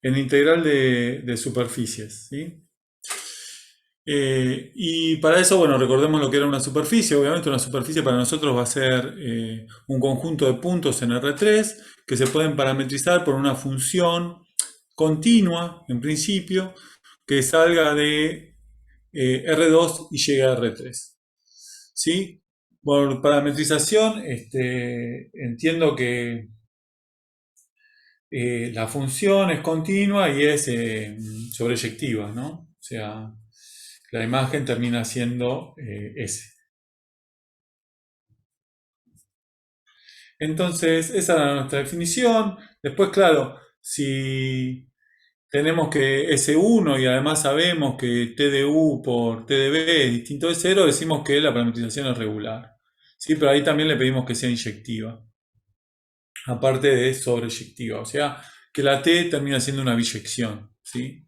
en integral de superficies, ¿sí? Y para eso, bueno, recordemos lo que era una superficie. Obviamente una superficie para nosotros va a ser un conjunto de puntos en R3 que se pueden parametrizar por una función continua, en principio, que salga de R2 y llegue a R3. ¿Sí? Por parametrización, entiendo que la función es continua y es sobreyectiva, ¿no? O sea, la imagen termina siendo S. Entonces, esa era nuestra definición. Después, claro, si tenemos que S1 y además sabemos que TDU por TDB es distinto de cero, decimos que la parametrización es regular. ¿Sí? Pero ahí también le pedimos que sea inyectiva, aparte de sobreyectiva. O sea, que la T termina siendo una biyección. ¿Sí?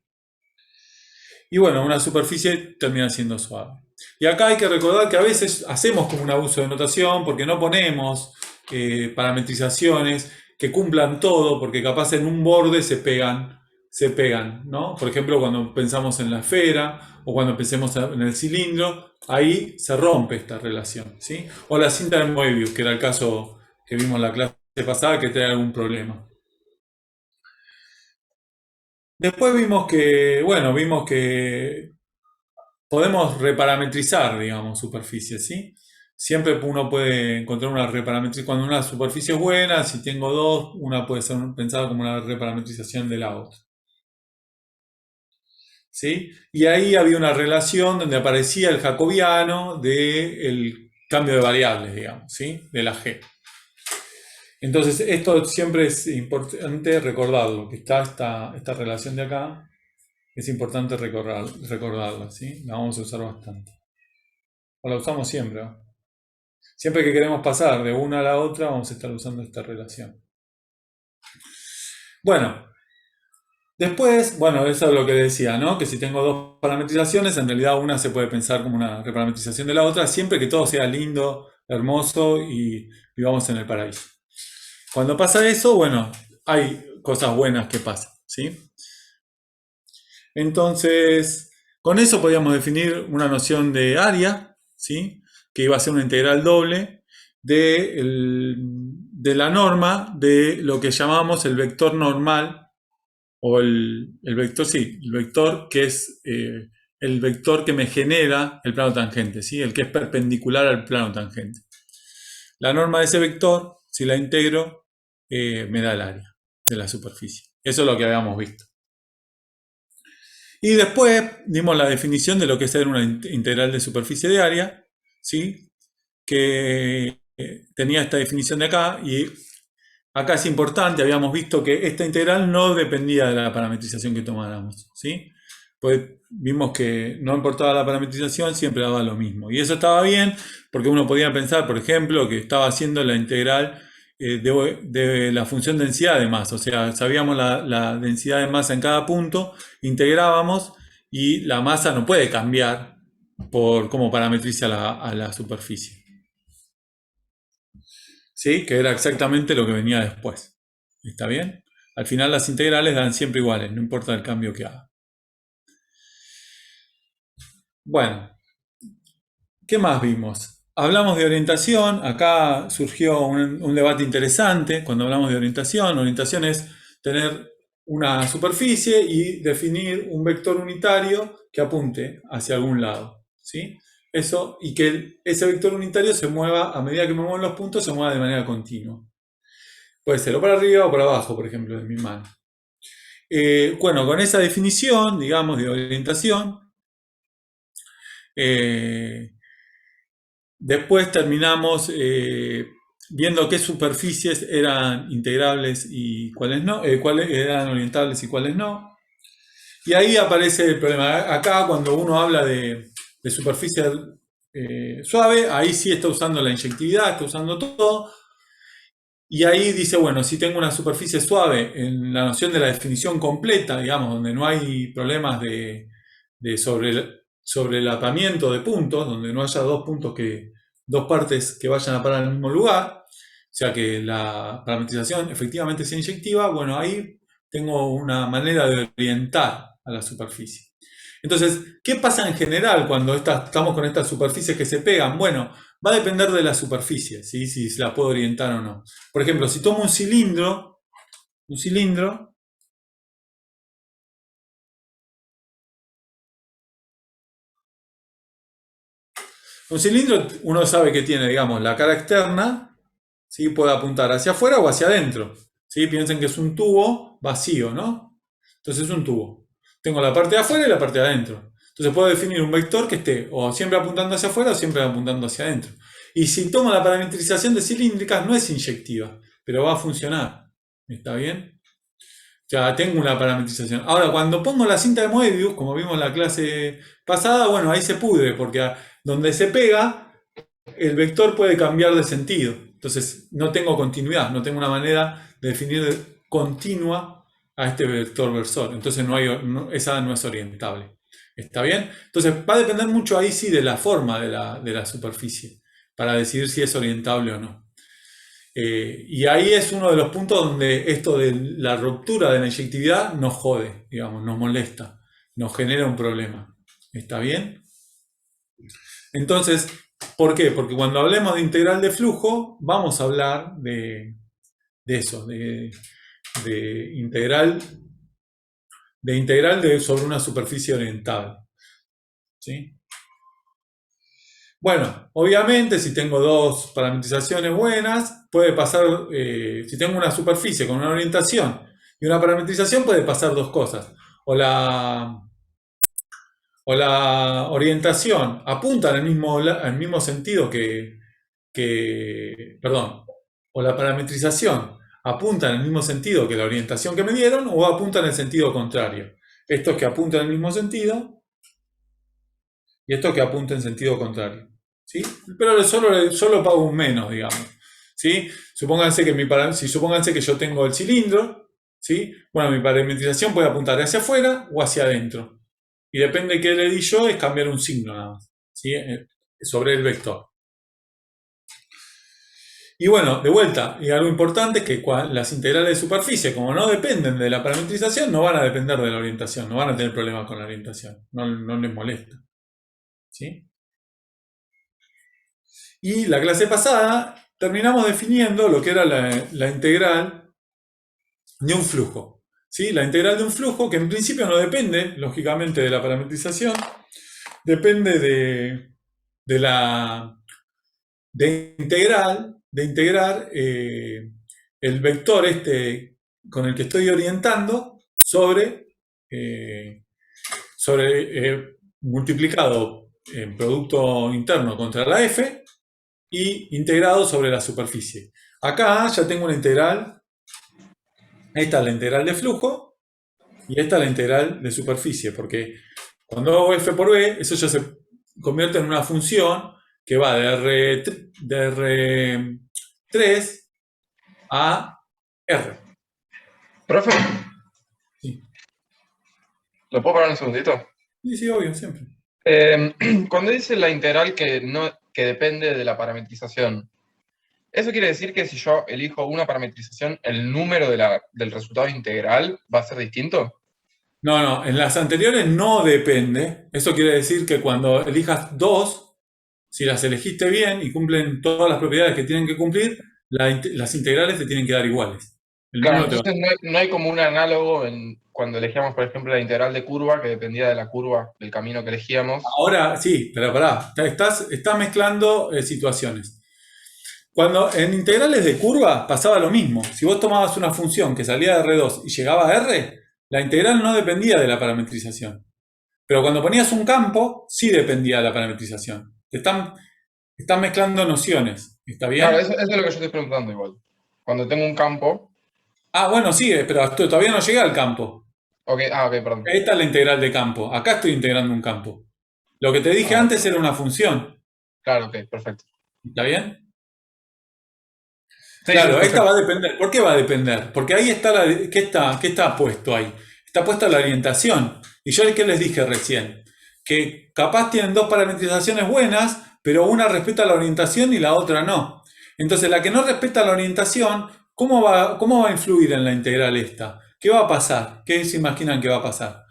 Y bueno, una superficie termina siendo suave. Y acá hay que recordar que a veces hacemos como un abuso de notación porque no ponemos parametrizaciones que cumplan todo, porque capaz en un borde se pegan, ¿no? Por ejemplo, cuando pensamos en la esfera o cuando pensemos en el cilindro, ahí se rompe esta relación, ¿sí? O la cinta de Moebius, que era el caso que vimos en la clase pasada, que trae algún problema. Después vimos que podemos reparametrizar, digamos, superficies, ¿sí? Siempre uno puede encontrar una reparametrización. Cuando una superficie es buena, si tengo dos, una puede ser pensada como una reparametrización de la otra, ¿sí? Y ahí había una relación donde aparecía el jacobiano del cambio de variables, digamos, ¿sí? De la G. Entonces, esto siempre es importante recordarlo, que está esta relación de acá, es importante recordarla, ¿sí? La vamos a usar bastante. O la usamos siempre, ¿no? Siempre que queremos pasar de una a la otra, vamos a estar usando esta relación. Bueno, después, bueno, eso es lo que decía, ¿no? Que si tengo dos parametrizaciones, en realidad una se puede pensar como una reparametrización de la otra, siempre que todo sea lindo, hermoso y vivamos en el paraíso. Cuando pasa eso, bueno, hay cosas buenas que pasan, ¿sí? Entonces, con eso podíamos definir una noción de área, ¿sí? Que iba a ser una integral doble de la norma de lo que llamamos el vector normal, o el vector, sí, el vector que es el vector que me genera el plano tangente, ¿sí? El que es perpendicular al plano tangente. La norma de ese vector, si la integro, me da el área de la superficie. Eso es lo que habíamos visto. Y después dimos la definición de lo que es ser una integral de superficie de área, ¿sí? Que tenía esta definición de acá, y acá es importante, habíamos visto que esta integral no dependía de la parametrización que tomáramos, ¿sí? Pues vimos que no importaba la parametrización, siempre daba lo mismo. Y eso estaba bien, porque uno podía pensar, por ejemplo, que estaba haciendo la integral de la función densidad de masa. O sea, sabíamos la densidad de masa en cada punto, integrábamos y la masa no puede cambiar por cómo parametriza a la superficie. ¿Sí? Que era exactamente lo que venía después. ¿Está bien? Al final las integrales dan siempre iguales, no importa el cambio que haga. Bueno, ¿qué más vimos? Hablamos de orientación, acá surgió un debate interesante cuando hablamos de orientación. Orientación es tener una superficie y definir un vector unitario que apunte hacia algún lado, ¿sí? Eso, y que ese vector unitario se mueva, a medida que me mueven los puntos, se mueva de manera continua. Puede ser o para arriba o para abajo, por ejemplo, en mi mano. Bueno, con esa definición, digamos, de orientación, eh, después terminamos viendo qué superficies eran integrables y cuáles no, cuáles eran orientables y cuáles no. Y ahí aparece el problema. Acá cuando uno habla de superficie suave, ahí sí está usando la inyectividad, está usando todo. Y ahí dice, bueno, si tengo una superficie suave en la noción de la definición completa, digamos, donde no hay problemas de sobrelapamiento de puntos, donde no haya dos partes que vayan a parar al mismo lugar, o sea que la parametrización efectivamente sea inyectiva, bueno, ahí tengo una manera de orientar a la superficie. Entonces, ¿qué pasa en general cuando estamos con estas superficies que se pegan? Bueno, va a depender de la superficie, ¿sí? Si se la puedo orientar o no. Por ejemplo, si tomo un cilindro, uno sabe que tiene, digamos, la cara externa, ¿sí? Puede apuntar hacia afuera o hacia adentro, ¿sí? Piensen que es un tubo vacío, ¿no? Entonces es un tubo. Tengo la parte de afuera y la parte de adentro. Entonces puedo definir un vector que esté o siempre apuntando hacia afuera o siempre apuntando hacia adentro. Y si tomo la parametrización de cilíndricas, no es inyectiva, pero va a funcionar. ¿Está bien? Ya tengo una parametrización. Ahora, cuando pongo la cinta de Moebius, como vimos en la clase pasada, bueno, ahí se pudre, porque donde se pega, el vector puede cambiar de sentido. Entonces, no tengo continuidad, no tengo una manera de definir continua a este vector versor. Entonces, esa no es orientable. ¿Está bien? Entonces, va a depender mucho ahí sí de la forma de la superficie, para decidir si es orientable o no. Y ahí es uno de los puntos donde esto de la ruptura de la inyectividad nos jode, digamos, nos molesta, nos genera un problema. ¿Está bien? Entonces, ¿por qué? Porque cuando hablemos de integral de flujo, vamos a hablar de eso, de integral, sobre una superficie orientable. ¿Sí? Bueno, obviamente si tengo dos parametrizaciones buenas, puede pasar, si tengo una superficie con una orientación y una parametrización, puede pasar dos cosas. O la orientación apunta al mismo sentido perdón, o la parametrización apunta en el mismo sentido que la orientación que me dieron o apunta en el sentido contrario. Esto es que apunta en el mismo sentido y esto que apunta en sentido contrario. ¿Sí? Pero solo pago un menos, digamos. ¿Sí? Supónganse que yo tengo el cilindro, ¿sí? Bueno, mi parametrización puede apuntar hacia afuera o hacia adentro. Y depende de qué le di yo, es cambiar un signo nada más, ¿sí? Sobre el vector. Y bueno, de vuelta, y algo importante es que las integrales de superficie, como no dependen de la parametrización, no van a depender de la orientación, no van a tener problemas con la orientación, no les molesta. ¿Sí? Y la clase pasada terminamos definiendo lo que era la integral de un flujo. ¿Sí? La integral de un flujo que en principio no depende, lógicamente, de la parametrización, depende de integrar el vector este con el que estoy orientando eh, multiplicado en producto interno contra la f y integrado sobre la superficie. Acá ya tengo una integral, esta es la integral de flujo y esta es la integral de superficie, porque cuando hago f por b, eso ya se convierte en una función que va de R3 a R. Profe, Sí, ¿lo puedo parar un segundito? sí, sí, obvio, siempre. Cuando dice la integral que depende de la parametrización, ¿eso quiere decir que si yo elijo una parametrización, el número del resultado integral va a ser distinto? No, en las anteriores no depende. Eso quiere decir que cuando elijas dos, si las elegiste bien y cumplen todas las propiedades que tienen que cumplir, las integrales te tienen que dar iguales. El Claro, número te va. entonces no hay como un análogo cuando elegíamos, por ejemplo, la integral de curva, que dependía de la curva del camino que elegíamos. Ahora sí, pero pará, estás mezclando situaciones. Cuando en integrales de curva pasaba lo mismo. Si vos tomabas una función que salía de R2 y llegaba a R, la integral no dependía de la parametrización. Pero cuando ponías un campo, sí dependía de la parametrización. Están mezclando nociones. ¿Está Claro, bien? eso es lo que yo estoy preguntando igual. Cuando tengo un campo, Ah, bueno, sí, pero todavía no llegué al campo. ok, perdón. Esta es la integral de campo. Acá estoy integrando un campo. Lo que te dije Ah, antes era una función. claro, ok, perfecto. ¿Está bien? Sí, sí, Claro, esta va perfecto. a depender. ¿Por qué va a depender? Porque ahí está ¿qué está puesto ahí? Está puesta la orientación. Y yo ¿qué les dije recién? Que capaz tienen dos parametrizaciones buenas, pero una respeta la orientación y la otra no. Entonces, la que no respeta la orientación, cómo va a influir en la integral esta? ¿qué va a pasar? ¿Qué se imaginan que va a pasar?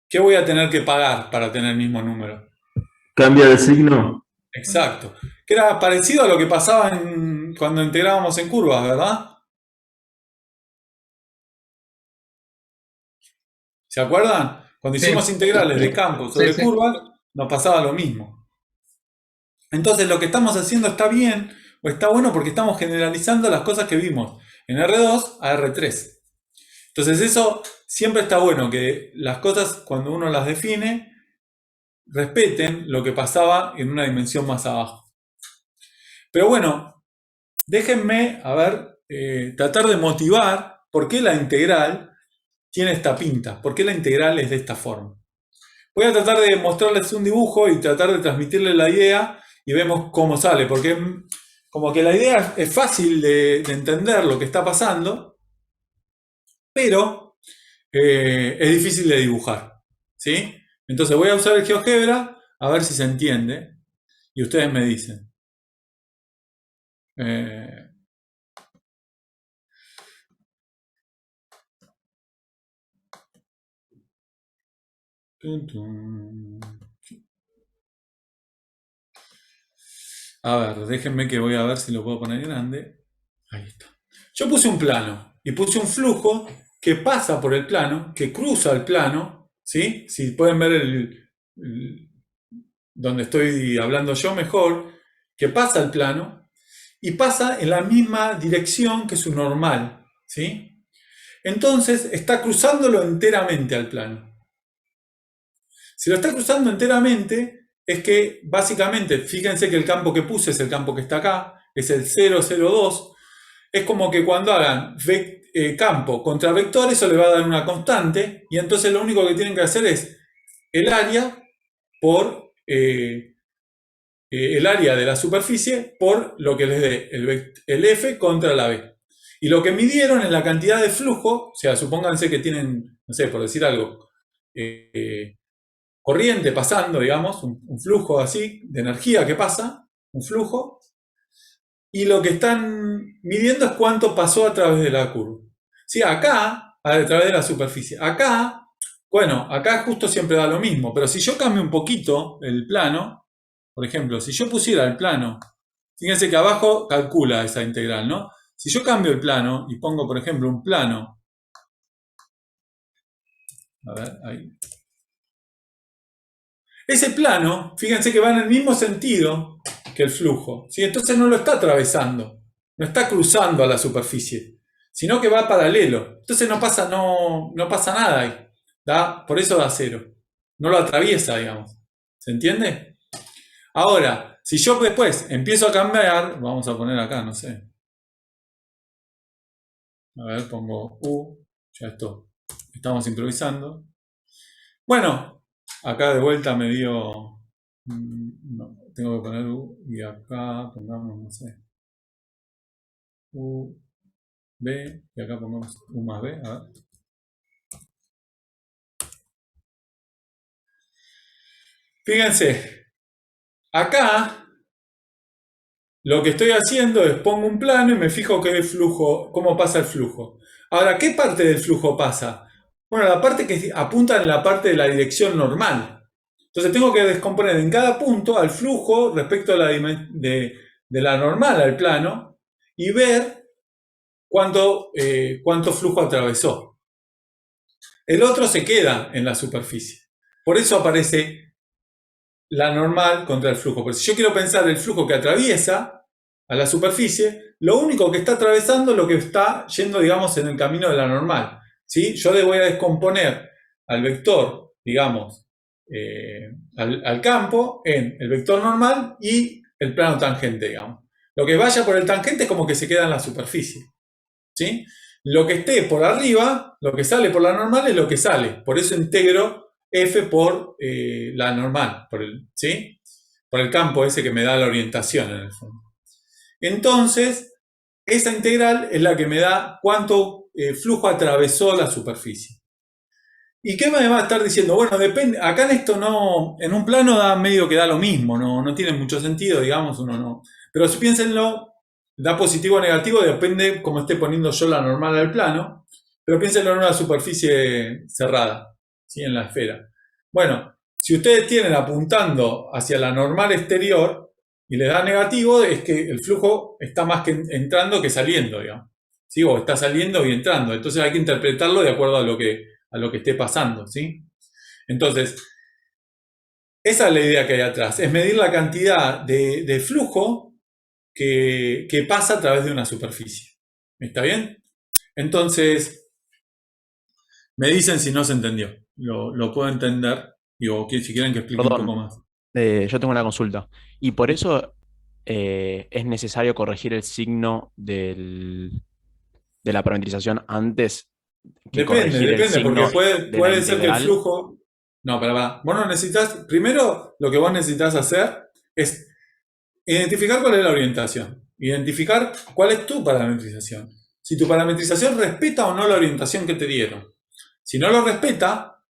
¿Qué voy a tener que pagar para tener el mismo número? Cambia de signo. Exacto. Que era parecido a lo que pasaba cuando integrábamos en curvas, ¿verdad? ¿Se acuerdan? Cuando Sí, hicimos integrales de campo sí, sobre sí. curvas, nos pasaba lo mismo. Entonces lo que estamos haciendo está bien o está bueno porque estamos generalizando las cosas que vimos en R2 a R3. Entonces eso siempre está bueno, que las cosas cuando uno las define respeten lo que pasaba en una dimensión más abajo. Pero bueno, déjenme, a ver, tratar de motivar por qué la integral tiene esta pinta, por qué la integral es de esta forma. Voy a tratar de mostrarles un dibujo y tratar de transmitirles la idea y vemos cómo sale, porque como que la idea es fácil de entender lo que está pasando, pero es difícil de dibujar, ¿sí? Entonces voy a usar el GeoGebra a ver si se entiende y ustedes me dicen. Eh, tun, tun. A ver, déjenme que voy a ver si lo puedo poner grande. Ahí está. Yo puse un plano y puse un flujo que pasa por el plano, que cruza el plano, ¿sí? Si pueden ver donde estoy hablando yo mejor, que pasa el plano y pasa en la misma dirección que su normal, ¿sí? Entonces está cruzándolo enteramente al plano. Si lo está cruzando enteramente, es que básicamente, fíjense que el campo que puse es el campo que está acá, es el 002. Es como que cuando hagan campo contra vector, eso le va a dar una constante, y entonces lo único que tienen que hacer es el área por el área de la superficie por lo que les dé el F contra la B. Y lo que midieron es la cantidad de flujo, o sea, supónganse que tienen, no sé, por decir algo, corriente pasando, digamos, un flujo así de energía que pasa, un flujo, y lo que están midiendo es cuánto pasó a través de la curva. Sí, acá, a través de la superficie. Acá, bueno, acá justo siempre da lo mismo, pero si yo cambio un poquito el plano, por ejemplo, si yo pusiera el plano, fíjense que abajo calcula esa integral, ¿no? Si yo cambio el plano y pongo, por ejemplo, un plano, a ver, ahí. Ese plano, fíjense que va en el mismo sentido que el flujo, ¿sí? Entonces no lo está atravesando, no está cruzando a la superficie, sino que va paralelo. Entonces no pasa nada ahí. Por eso da cero. No lo atraviesa, digamos. ¿Se entiende? Ahora, si yo después empiezo a cambiar, vamos a poner acá, no sé. A ver, pongo U, ya esto. Estamos improvisando. Bueno, acá de vuelta me dio... No, tengo que poner U y acá pongamos, no sé, U, B, y acá pongamos U más B, a ver. Fíjense, acá lo que estoy haciendo es pongo un plano y me fijo qué flujo, cómo pasa el flujo. Ahora, ¿qué parte del flujo pasa? Bueno, la parte que apunta en la parte de la dirección normal. Entonces tengo que descomponer en cada punto al flujo respecto a de la normal al plano y ver cuánto flujo atravesó. El otro se queda en la superficie. Por eso aparece la normal contra el flujo. Porque si yo quiero pensar el flujo que atraviesa a la superficie, lo único que está atravesando es lo que está yendo, digamos, en el camino de la normal. ¿Sí? Yo le voy a descomponer al vector, digamos, al campo en el vector normal y el plano tangente, digamos. Lo que vaya por el tangente es como que se queda en la superficie. ¿Sí? Lo que esté por arriba, lo que sale por la normal es lo que sale. Por eso integro F por la normal, ¿sí? Por el campo ese que me da la orientación en el fondo. Entonces, esa integral es la que me da cuánto flujo atravesó la superficie. ¿Y qué me va a estar diciendo? Bueno, depende, acá en esto no, en un plano da medio que da lo mismo, no tiene mucho sentido, digamos, uno no. Pero si piénsenlo, Da positivo o negativo, depende cómo esté poniendo yo la normal al plano, pero piénsenlo en una superficie cerrada, ¿sí? En la esfera. Bueno, si ustedes tienen apuntando hacia la normal exterior y les da negativo, es que el flujo está más que entrando que saliendo, digamos. ¿Sí? O está saliendo y entrando. Entonces hay que interpretarlo de acuerdo a lo que esté pasando, ¿sí? Entonces, esa es la idea que hay atrás, es medir la cantidad de flujo que pasa a través de una superficie. ¿Está bien? Entonces, me dicen si no se entendió. Lo puedo entender. Digo, si quieren que explique un poco Perdón, más. yo tengo una consulta. Y por eso es necesario corregir el signo de la parametrización antes que Depende, corregir el depende, porque signo de la puede ser que el integral. flujo... No, para. Vos no necesitas... Primero, lo que vos necesitas hacer es identificar cuál es la orientación. Identificar cuál es tu parametrización. Si tu parametrización respeta o no la orientación que te dieron. Si no lo respeta,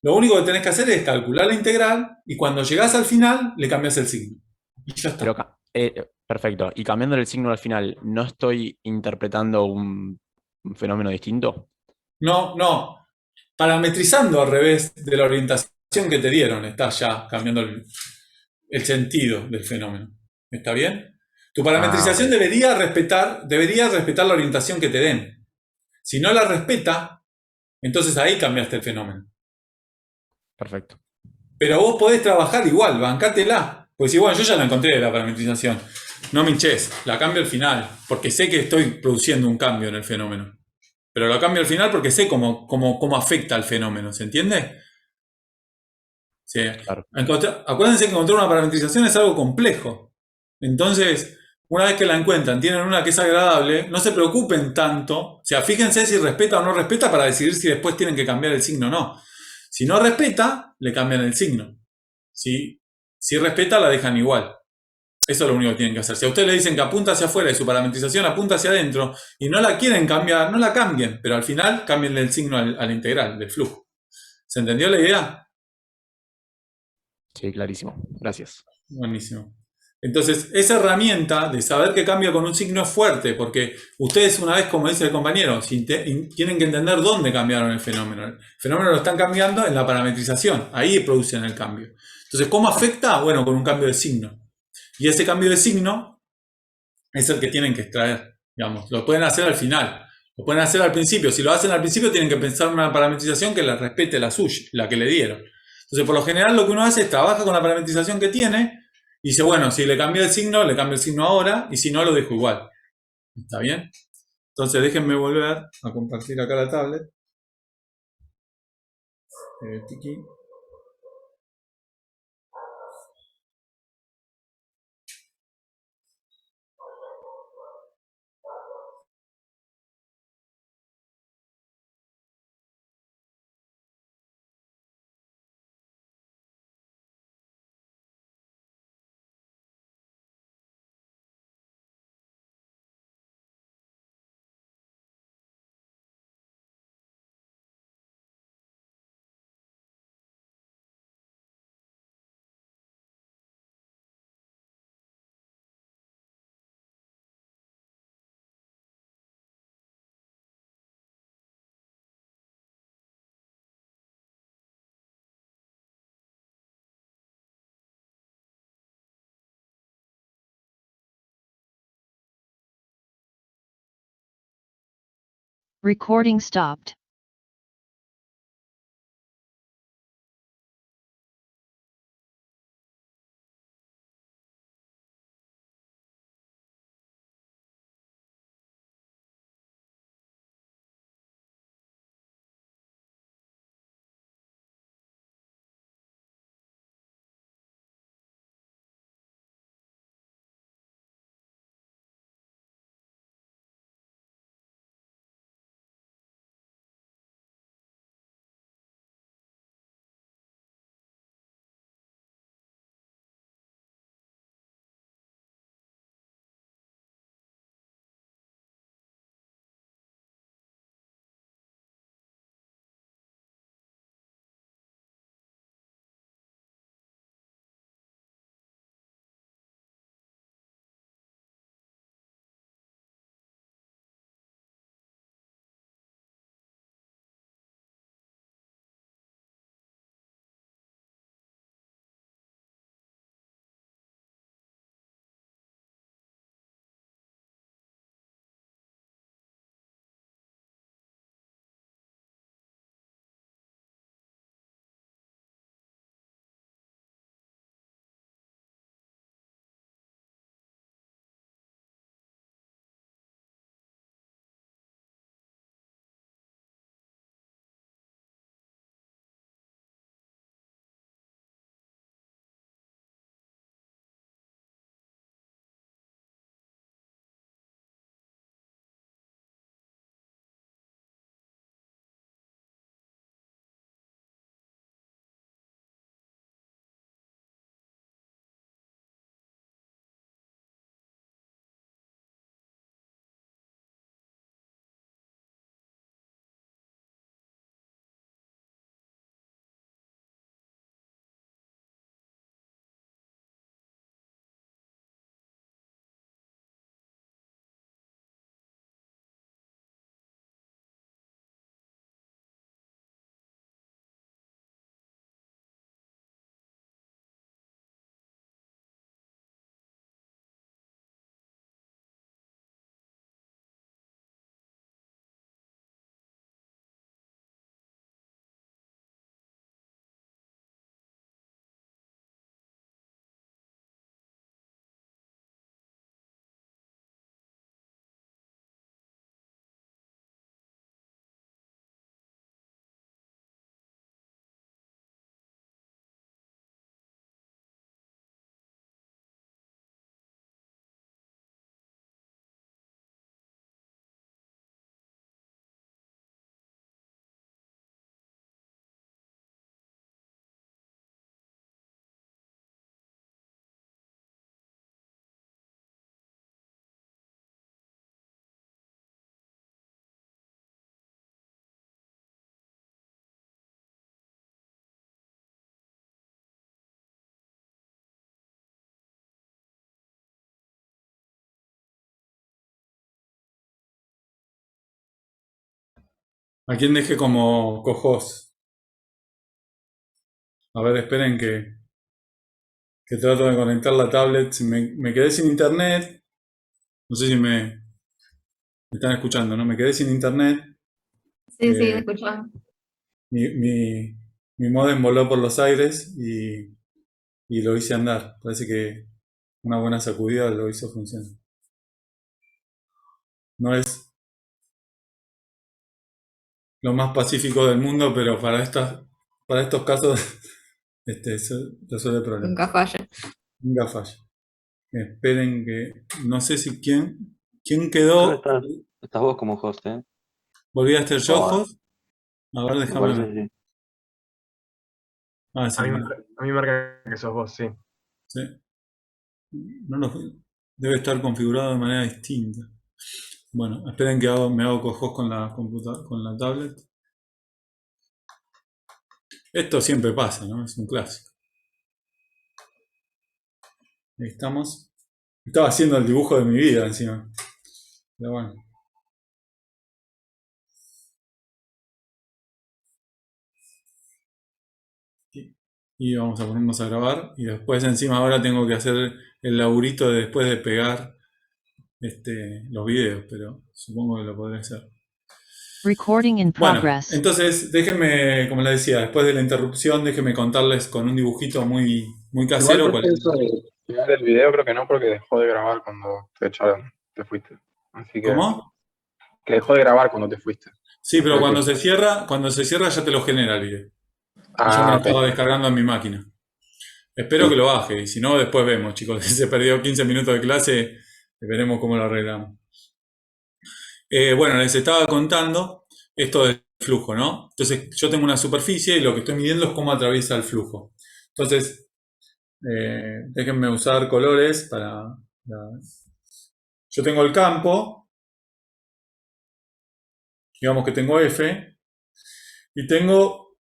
lo único que tenés que hacer es calcular la integral y cuando llegás al final le cambias el signo. Y ya Pero, está. perfecto. Y cambiando el signo al final, ¿no estoy interpretando un fenómeno distinto? No, no. Parametrizando al revés de la orientación que te dieron, estás ya cambiando el sentido del fenómeno. ¿Está bien? Tu Ah, parametrización ok. debería respetar la orientación que te den. Si no la respeta, entonces ahí cambiaste el fenómeno. Perfecto. Pero vos podés trabajar igual, bancátela. Pues si bueno, yo ya la encontré la parametrización. No me hinches, la cambio al final, porque sé que estoy produciendo un cambio en el fenómeno. Pero la cambio al final porque sé cómo afecta al fenómeno, ¿se entiende? Sí. Claro. Acuérdense que encontrar una parametrización es algo complejo. Entonces, una vez que la encuentran, tienen una que es agradable, no se preocupen tanto. O sea, fíjense si respeta o no respeta para decidir si después tienen que cambiar el signo o no. Si no respeta, le cambian el signo. Si respeta, la dejan igual. Eso es lo único que tienen que hacer. Si a ustedes le dicen que apunta hacia afuera y su parametrización apunta hacia adentro y no la quieren cambiar, no la cambien, pero al final cámbienle el signo al integral, del flujo. ¿Se entendió la idea? Sí, clarísimo. Gracias. Buenísimo. Entonces, esa herramienta de saber que cambia con un signo es fuerte, porque ustedes una vez, como dice el compañero, tienen que entender dónde cambiaron el fenómeno. El fenómeno lo están cambiando en la parametrización, ahí producen el cambio. Entonces, ¿cómo afecta? Bueno, con un cambio de signo. Y ese cambio de signo es el que tienen que extraer, digamos. Lo pueden hacer al final, lo pueden hacer al principio. Si lo hacen al principio, tienen que pensar en una parametrización que la respete la suya, la que le dieron. Entonces, por lo general, lo que uno hace es trabaja con la parametrización que tiene y dice, bueno, si le cambio el signo, le cambio el signo ahora y si no, lo dejo igual. ¿Está bien? Entonces, déjenme volver a compartir acá la tablet. Tiki. Recording stopped. ¿A quién dejé como cojos? A ver, esperen que trato de conectar la tablet. Si me quedé sin internet. No sé si me están escuchando, ¿no? Me quedé sin internet. Sí, sí, eh, escuchamos. mi modem voló por los aires y lo hice andar. Parece que una buena sacudida lo hizo funcionar. No es lo más pacífico del mundo, pero para estos casos resuelve Nunca problemas. falla. Nunca falla. Esperen que. No sé si quién Creo que quedó. estás vos como host, ¿eh? Volví a estar yo, O, Jos. A ver, me déjame parece ver. que sí. Ah, A sí, mí, mira. a mí me marca que sos vos, sí. Sí. No debe estar configurado de manera distinta. Bueno, esperen que me hago cojos con la con la tablet. Esto siempre pasa, ¿no? Es un clásico. Ahí estamos. Estaba haciendo el dibujo de mi vida encima. Pero bueno. Y vamos a ponernos a grabar. Y después encima ahora tengo que hacer el laburito de después de pegar los videos, pero supongo que lo podré hacer. Recording in Bueno, progress. entonces déjenme, como les decía, después de la interrupción, déjenme contarles con un dibujito muy Igual casero. creo que eso de pegar el video creo que no, porque dejó de grabar cuando te echaron, te fuiste. Así ¿Cómo? que dejó de grabar cuando te fuiste. Sí, O pero sea que. cuando se cierra ya te lo genera el video. Y yo me lo Ah, estaba ok. descargando en mi máquina. Espero que Sí. lo baje, y si no, después vemos, chicos. Si se perdió 15 minutos de clase, veremos cómo lo arreglamos. Bueno, les estaba contando esto del flujo, ¿no? Entonces, yo tengo una superficie y lo que estoy midiendo es cómo atraviesa el flujo. Entonces, déjenme usar colores Yo tengo el campo, digamos que tengo F, y tengo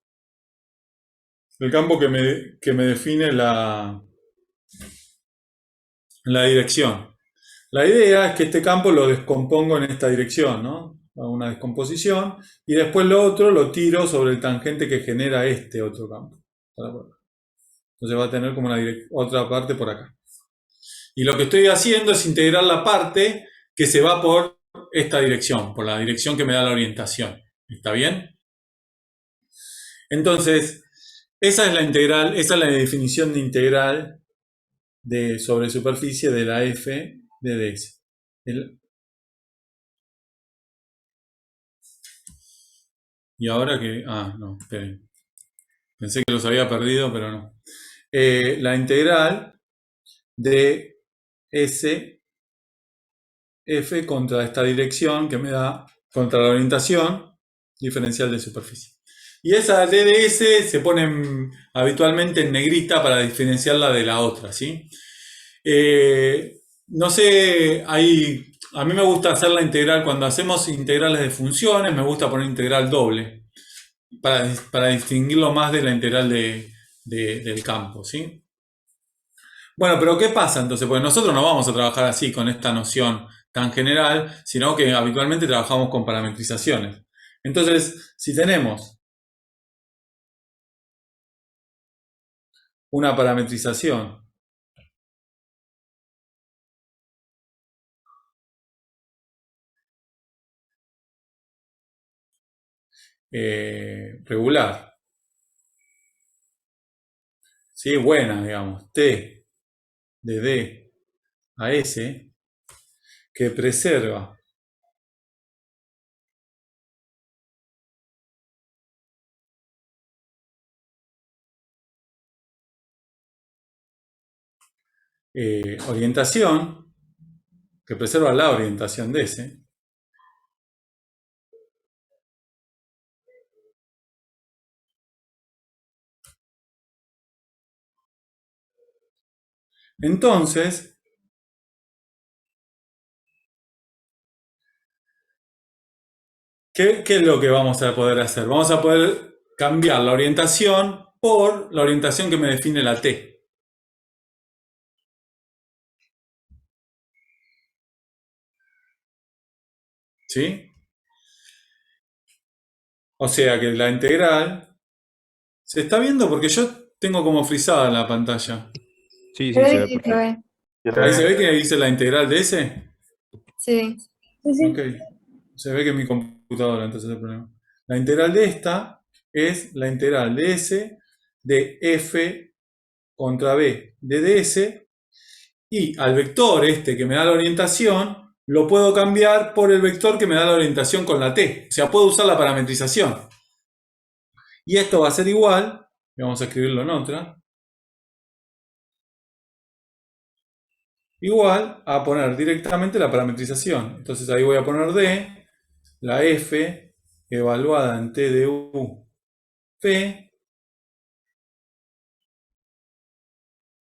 el campo que me define la dirección. La idea es que este campo lo descompongo en esta dirección, ¿no? Hago una descomposición y después lo otro lo tiro sobre el tangente que genera este otro campo. Entonces va a tener como otra parte por acá. Y lo que estoy haciendo es integrar la parte que se va por esta dirección, por la dirección que me da la orientación. ¿Está bien? Entonces, esa es la integral, esa es la definición de integral sobre superficie de la f de ds. Y ahora que. Ah, no, esperen. Pensé que los había perdido, pero no. La integral de S f contra esta dirección que me da contra la orientación diferencial de superficie. Y esa DDS se pone habitualmente en negrita para diferenciarla de la otra, ¿sí? No sé, a mí me gusta hacer la integral, cuando hacemos integrales de funciones, me gusta poner integral doble, para distinguirlo más de la integral del campo, ¿sí? Bueno, pero ¿qué pasa entonces? Porque nosotros no vamos a trabajar así con esta noción tan general, sino que habitualmente trabajamos con parametrizaciones. Entonces, si tenemos una parametrización regular, ¿sí? Buena, digamos, T de D a S, que preserva orientación, que preserva la orientación de S. Entonces, ¿qué es lo que vamos a poder hacer? Vamos a poder cambiar la orientación por la orientación que me define la T. ¿Sí? O sea que la integral se está viendo porque yo tengo como frisada la pantalla. Sí, Pero sí, se ve ahí se perfecto. ve. Ahí se ve que hice la integral de ese. Sí. Sí, sí. Ok. Se ve que es mi computadora, entonces el problema. La integral de esta es la integral de S de f contra b de ds, y al vector este que me da la orientación lo puedo cambiar por el vector que me da la orientación con la t. O sea, puedo usar la parametrización. Y esto va a ser igual, y vamos a escribirlo en otra, igual a poner directamente la parametrización. Entonces ahí voy a poner d, la f evaluada en t de u p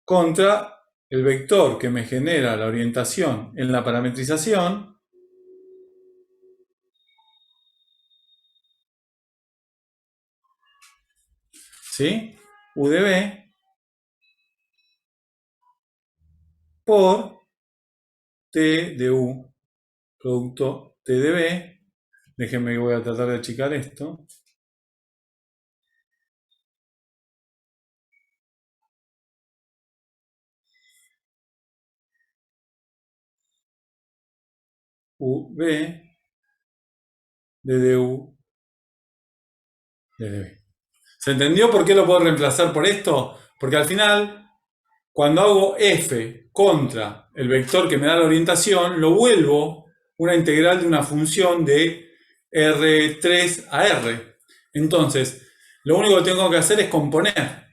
contra el vector que me genera la orientación en la parametrización, ¿sí? U de b por t de u producto t de b. Déjenme que voy a tratar de achicar esto. UB de du de db. ¿Se entendió por qué lo puedo reemplazar por esto? Porque al final, cuando hago f contra el vector que me da la orientación, lo vuelvo una integral de una función de R3 a R. Entonces, lo único que tengo que hacer es componer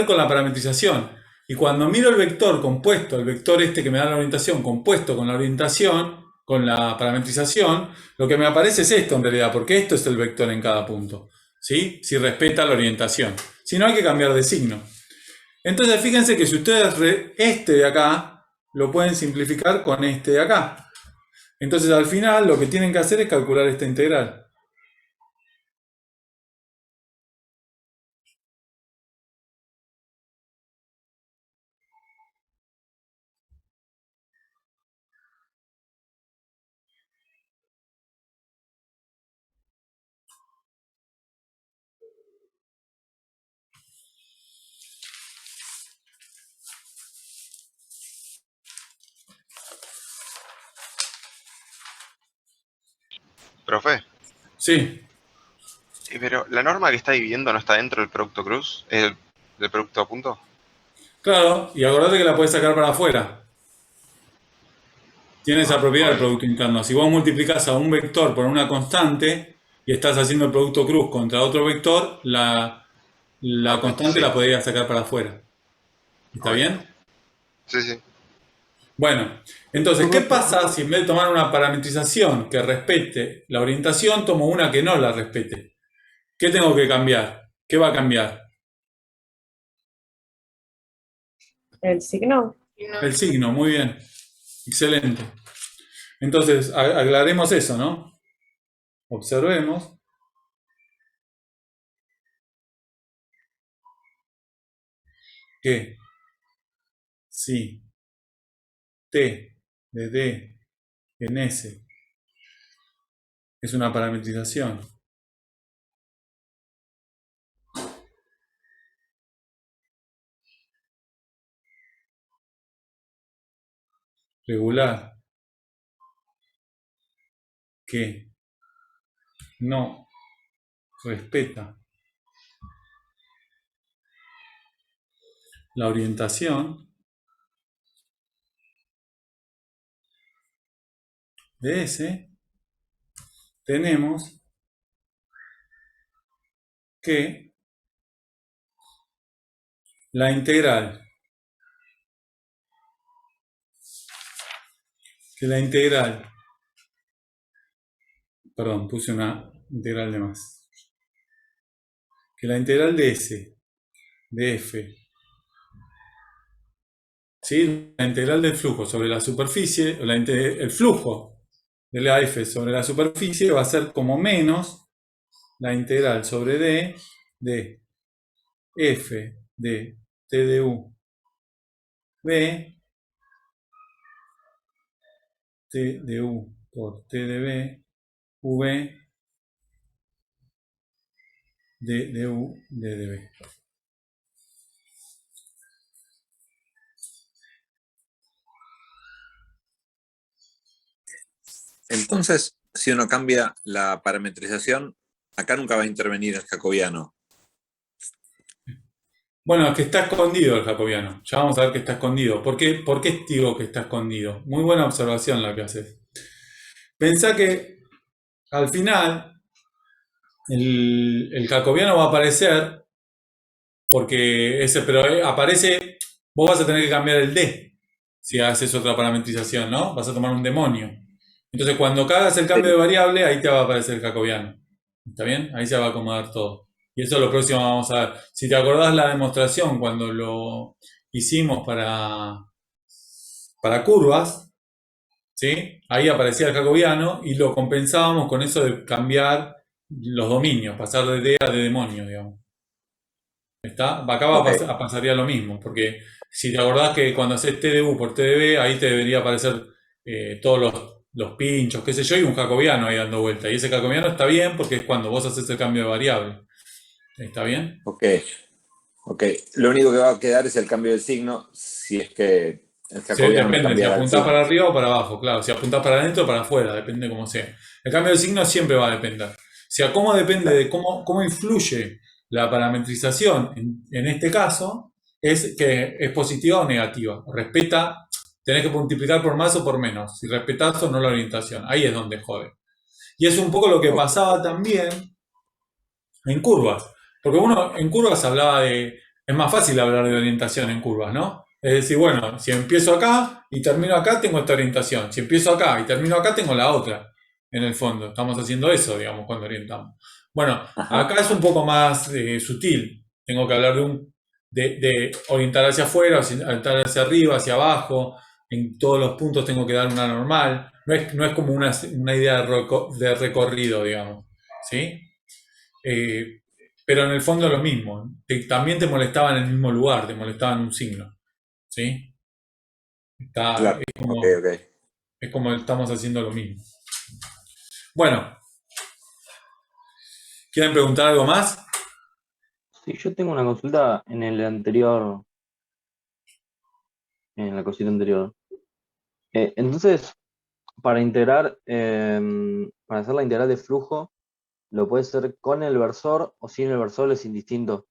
con la parametrización. Y cuando miro el vector compuesto, el vector este que me da la orientación, compuesto con la orientación, con la parametrización, lo que me aparece es esto en realidad, porque esto es el vector en cada punto, ¿sí? Si respeta la orientación. Si no, hay que cambiar de signo. Entonces, fíjense que si ustedes este de acá lo pueden simplificar con este de acá. Entonces, al final, lo que tienen que hacer es calcular esta integral. Profe, Sí, pero la norma que está dividiendo no está dentro del producto cruz, del producto a punto. claro, y acordate que la puedes sacar para afuera. Tiene esa propiedad Ok, del producto interno. Si vos multiplicás a un vector por una constante y estás haciendo el producto cruz contra otro vector, la ok, constante sí, la podrías sacar para afuera. ¿Está ok. bien? Sí, sí. Bueno, entonces, ¿qué pasa si en vez de tomar una parametrización que respete la orientación, tomo una que no la respete? ¿Qué tengo que cambiar? ¿Qué va a cambiar? El signo. El signo, muy bien. Excelente. Entonces, aclaremos eso, ¿no? Observemos que si T de D en S es una parametrización regular que no respeta la orientación de S, tenemos que la integral, que la integral, perdón, puse una integral de más, que la integral de S, de F, ¿sí? La integral del flujo sobre la superficie, o el flujo de la F sobre la superficie va a ser como menos la integral sobre D de F de T de U B, T de U por T de B, V de U, de dB. Entonces, si uno cambia la parametrización, acá nunca va a intervenir el jacobiano. Bueno, es que está escondido el jacobiano. Ya vamos a ver que está escondido. ¿Por qué digo que está escondido? Muy buena observación la que haces. Pensá que al final el jacobiano va a aparecer porque pero aparece, vos vas a tener que cambiar el D si haces otra parametrización, ¿no? Vas a tomar un demonio. Entonces cuando hagas el cambio de variable, ahí te va a aparecer el jacobiano. ¿Está bien? Ahí se va a acomodar todo. Y eso es lo próximo que vamos a ver. Si te acordás la demostración cuando lo hicimos para curvas, ¿sí? Ahí aparecía el jacobiano y lo compensábamos con eso de cambiar los dominios, pasar de D a de demonio, digamos. ¿Está? Acá pasaría lo mismo, porque si te acordás que cuando haces TDU por TDB, ahí te debería aparecer todos los pinchos, qué sé yo, y un jacobiano ahí dando vuelta. Y ese jacobiano está bien porque es cuando vos haces el cambio de variable. ¿Está bien? Ok. Lo único que va a quedar es el cambio de signo si es que el Sí, jacobiano depende, si cambia el apuntás signo. para arriba o para abajo, claro. Si apuntás para adentro o para afuera, depende como sea. El cambio de signo siempre va a depender. O sea, cómo depende de cómo influye la parametrización en este caso, es que es positiva o negativa. Tenés que multiplicar por más o por menos. Si respetás o no la orientación. Ahí es donde jode. Y es un poco lo que pasaba también en curvas. Porque uno en curvas hablaba de... Es más fácil hablar de orientación en curvas, ¿no? Es decir, bueno, si empiezo acá y termino acá, tengo esta orientación. Si empiezo acá y termino acá, tengo la otra. En el fondo, estamos haciendo eso, digamos, cuando orientamos. Bueno, acá es un poco más sutil. Tengo que hablar de orientar hacia afuera, orientar hacia arriba, hacia abajo. En todos los puntos tengo que dar una normal. No es como una idea de recorrido, digamos. ¿Sí? Pero en el fondo es lo mismo. También te molestaba en el mismo lugar, te molestaba en un signo. ¿Sí? Claro. Ok. Es como estamos haciendo lo mismo. Bueno, ¿quieren preguntar algo más? Sí, yo tengo una consulta en el anterior, en la cosita anterior. Entonces, para integrar, para hacer la integral de flujo, ¿lo puede hacer con el versor o sin el versor? Es indistinto,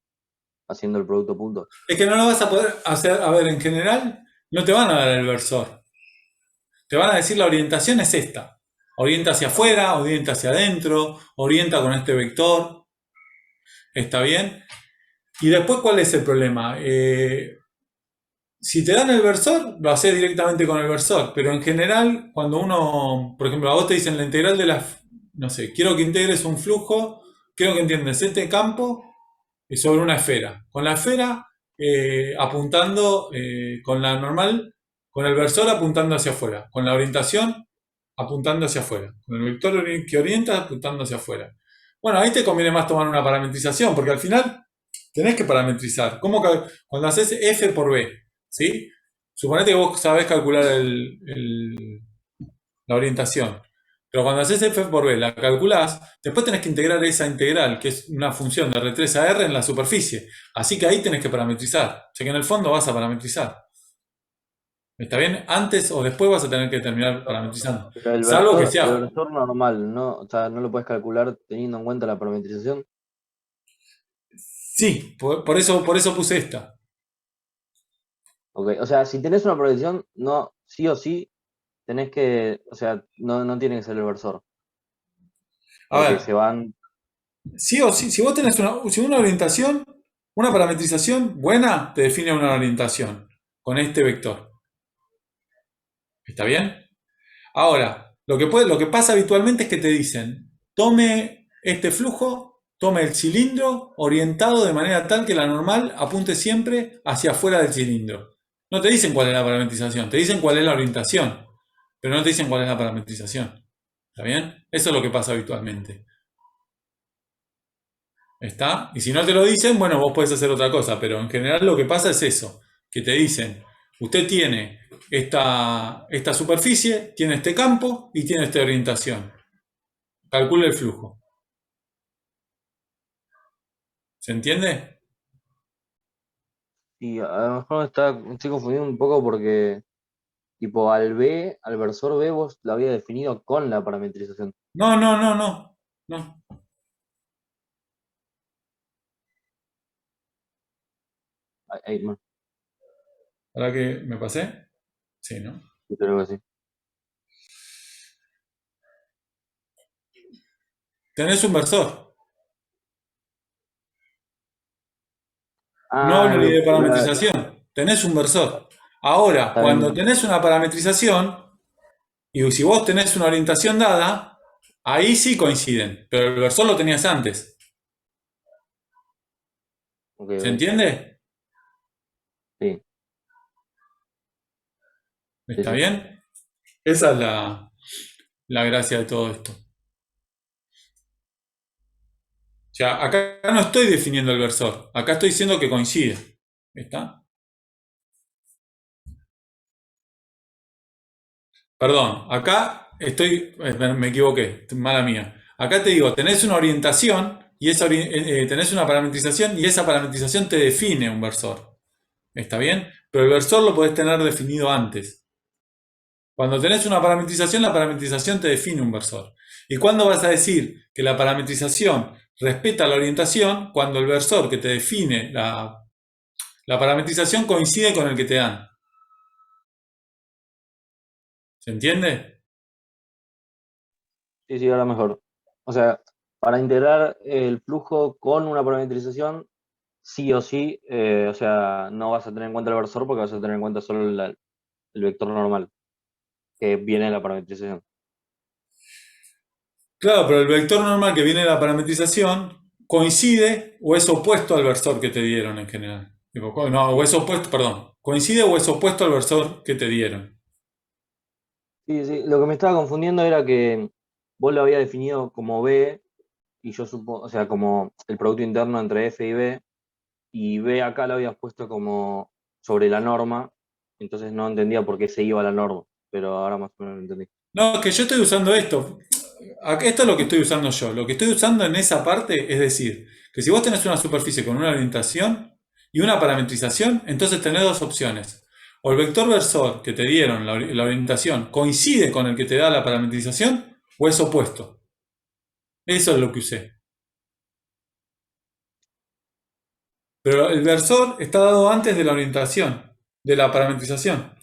haciendo el producto punto. Es que no lo vas a poder hacer, a ver, en general, no te van a dar el versor. Te van a decir la orientación es esta. Orienta hacia afuera, orienta hacia adentro, orienta con este vector. ¿Está bien? Y después, ¿cuál es el problema? Si te dan el versor, lo haces directamente con el versor, pero en general, cuando uno, por ejemplo, a vos te dicen la integral de no sé, quiero que integres un flujo, quiero que entiendas este campo sobre una esfera. Con la esfera apuntando con la normal, con el versor apuntando hacia afuera, con la orientación apuntando hacia afuera, con el vector que orienta apuntando hacia afuera. Bueno, ahí te conviene más tomar una parametrización, porque al final tenés que parametrizar. ¿Cómo cuando haces F por B? ¿Sí? Suponete que vos sabés calcular la orientación. Pero cuando haces F por B, la calculás, después tenés que integrar esa integral, que es una función de R3 a R en la superficie. Así que ahí tenés que parametrizar. O sea que en el fondo vas a parametrizar. ¿Está bien? Antes o después vas a tener que terminar parametrizando. Pero el Salvo que versor, el sea... versor normal, ¿no? O sea, no lo puedes calcular teniendo en cuenta la parametrización. Sí, por eso puse esta. Ok, o sea, si tenés una parametrización, no, sí o sí, tenés que, o sea, no tiene que ser el versor. A Porque ver, se van. sí o sí, si vos tenés una orientación, una parametrización buena te define una orientación con este vector. ¿Está bien? Ahora, lo que pasa habitualmente es que te dicen, tome este flujo, tome el cilindro orientado de manera tal que la normal apunte siempre hacia afuera del cilindro. No te dicen cuál es la parametrización, te dicen cuál es la orientación, pero no te dicen cuál es la parametrización. ¿Está bien? Eso es lo que pasa habitualmente. ¿Está? Y si no te lo dicen, bueno, vos podés hacer otra cosa, pero en general lo que pasa es eso, que te dicen, usted tiene esta superficie, tiene este campo y tiene esta orientación. Calcule el flujo. ¿Se entiende? Y a lo mejor estoy confundido un poco porque, tipo, al versor B vos lo había definido con la parametrización. No, no, no, no. No. Bueno, ¿Ahora que me pasé? Sí, ¿no? yo creo que sí. Tenés un versor. No Ah, hablo ni de parametrización. Tenés un versor. Ahora, está cuando bien. tenés una parametrización, y si vos tenés una orientación dada, ahí sí coinciden, pero el versor lo tenías antes. Ok, ¿Se ok. entiende? Sí, sí, ¿Está sí. bien? Esa es la gracia de todo esto. O sea, acá no estoy definiendo el versor, acá estoy diciendo que coincide. ¿Está? Perdón, acá me equivoqué, mala mía. Acá te digo, tenés una orientación y tenés una parametrización y esa parametrización te define un versor. ¿Está bien? Pero el versor lo podés tener definido antes. Cuando tenés una parametrización, la parametrización te define un versor. ¿Y cuándo vas a decir que la parametrización respeta la orientación? Cuando el versor que te define la parametrización coincide con el que te dan. ¿Se entiende? Sí, sí, ahora mejor. O sea, para integrar el flujo con una parametrización, sí o sí, o sea, no vas a tener en cuenta el versor porque vas a tener en cuenta solo el vector normal que viene de la parametrización. Claro, pero el vector normal que viene de la parametrización coincide o es opuesto al versor que te dieron en general. No, o es opuesto, perdón. Coincide o es opuesto al versor que te dieron. Sí, sí, lo que me estaba confundiendo era que vos lo habías definido como B y yo supongo, o sea, como el producto interno entre F y B acá lo habías puesto como sobre la norma, entonces no entendía por qué se iba a la norma, pero ahora más o menos lo entendí. No, es que yo estoy usando esto. Esto es lo que estoy usando yo. Lo que estoy usando en esa parte es decir, que si vos tenés una superficie con una orientación y una parametrización, entonces tenés dos opciones. O el vector versor que te dieron, la orientación, coincide con el que te da la parametrización o es opuesto. Eso es lo que usé. Pero el versor está dado antes de la orientación, de la parametrización.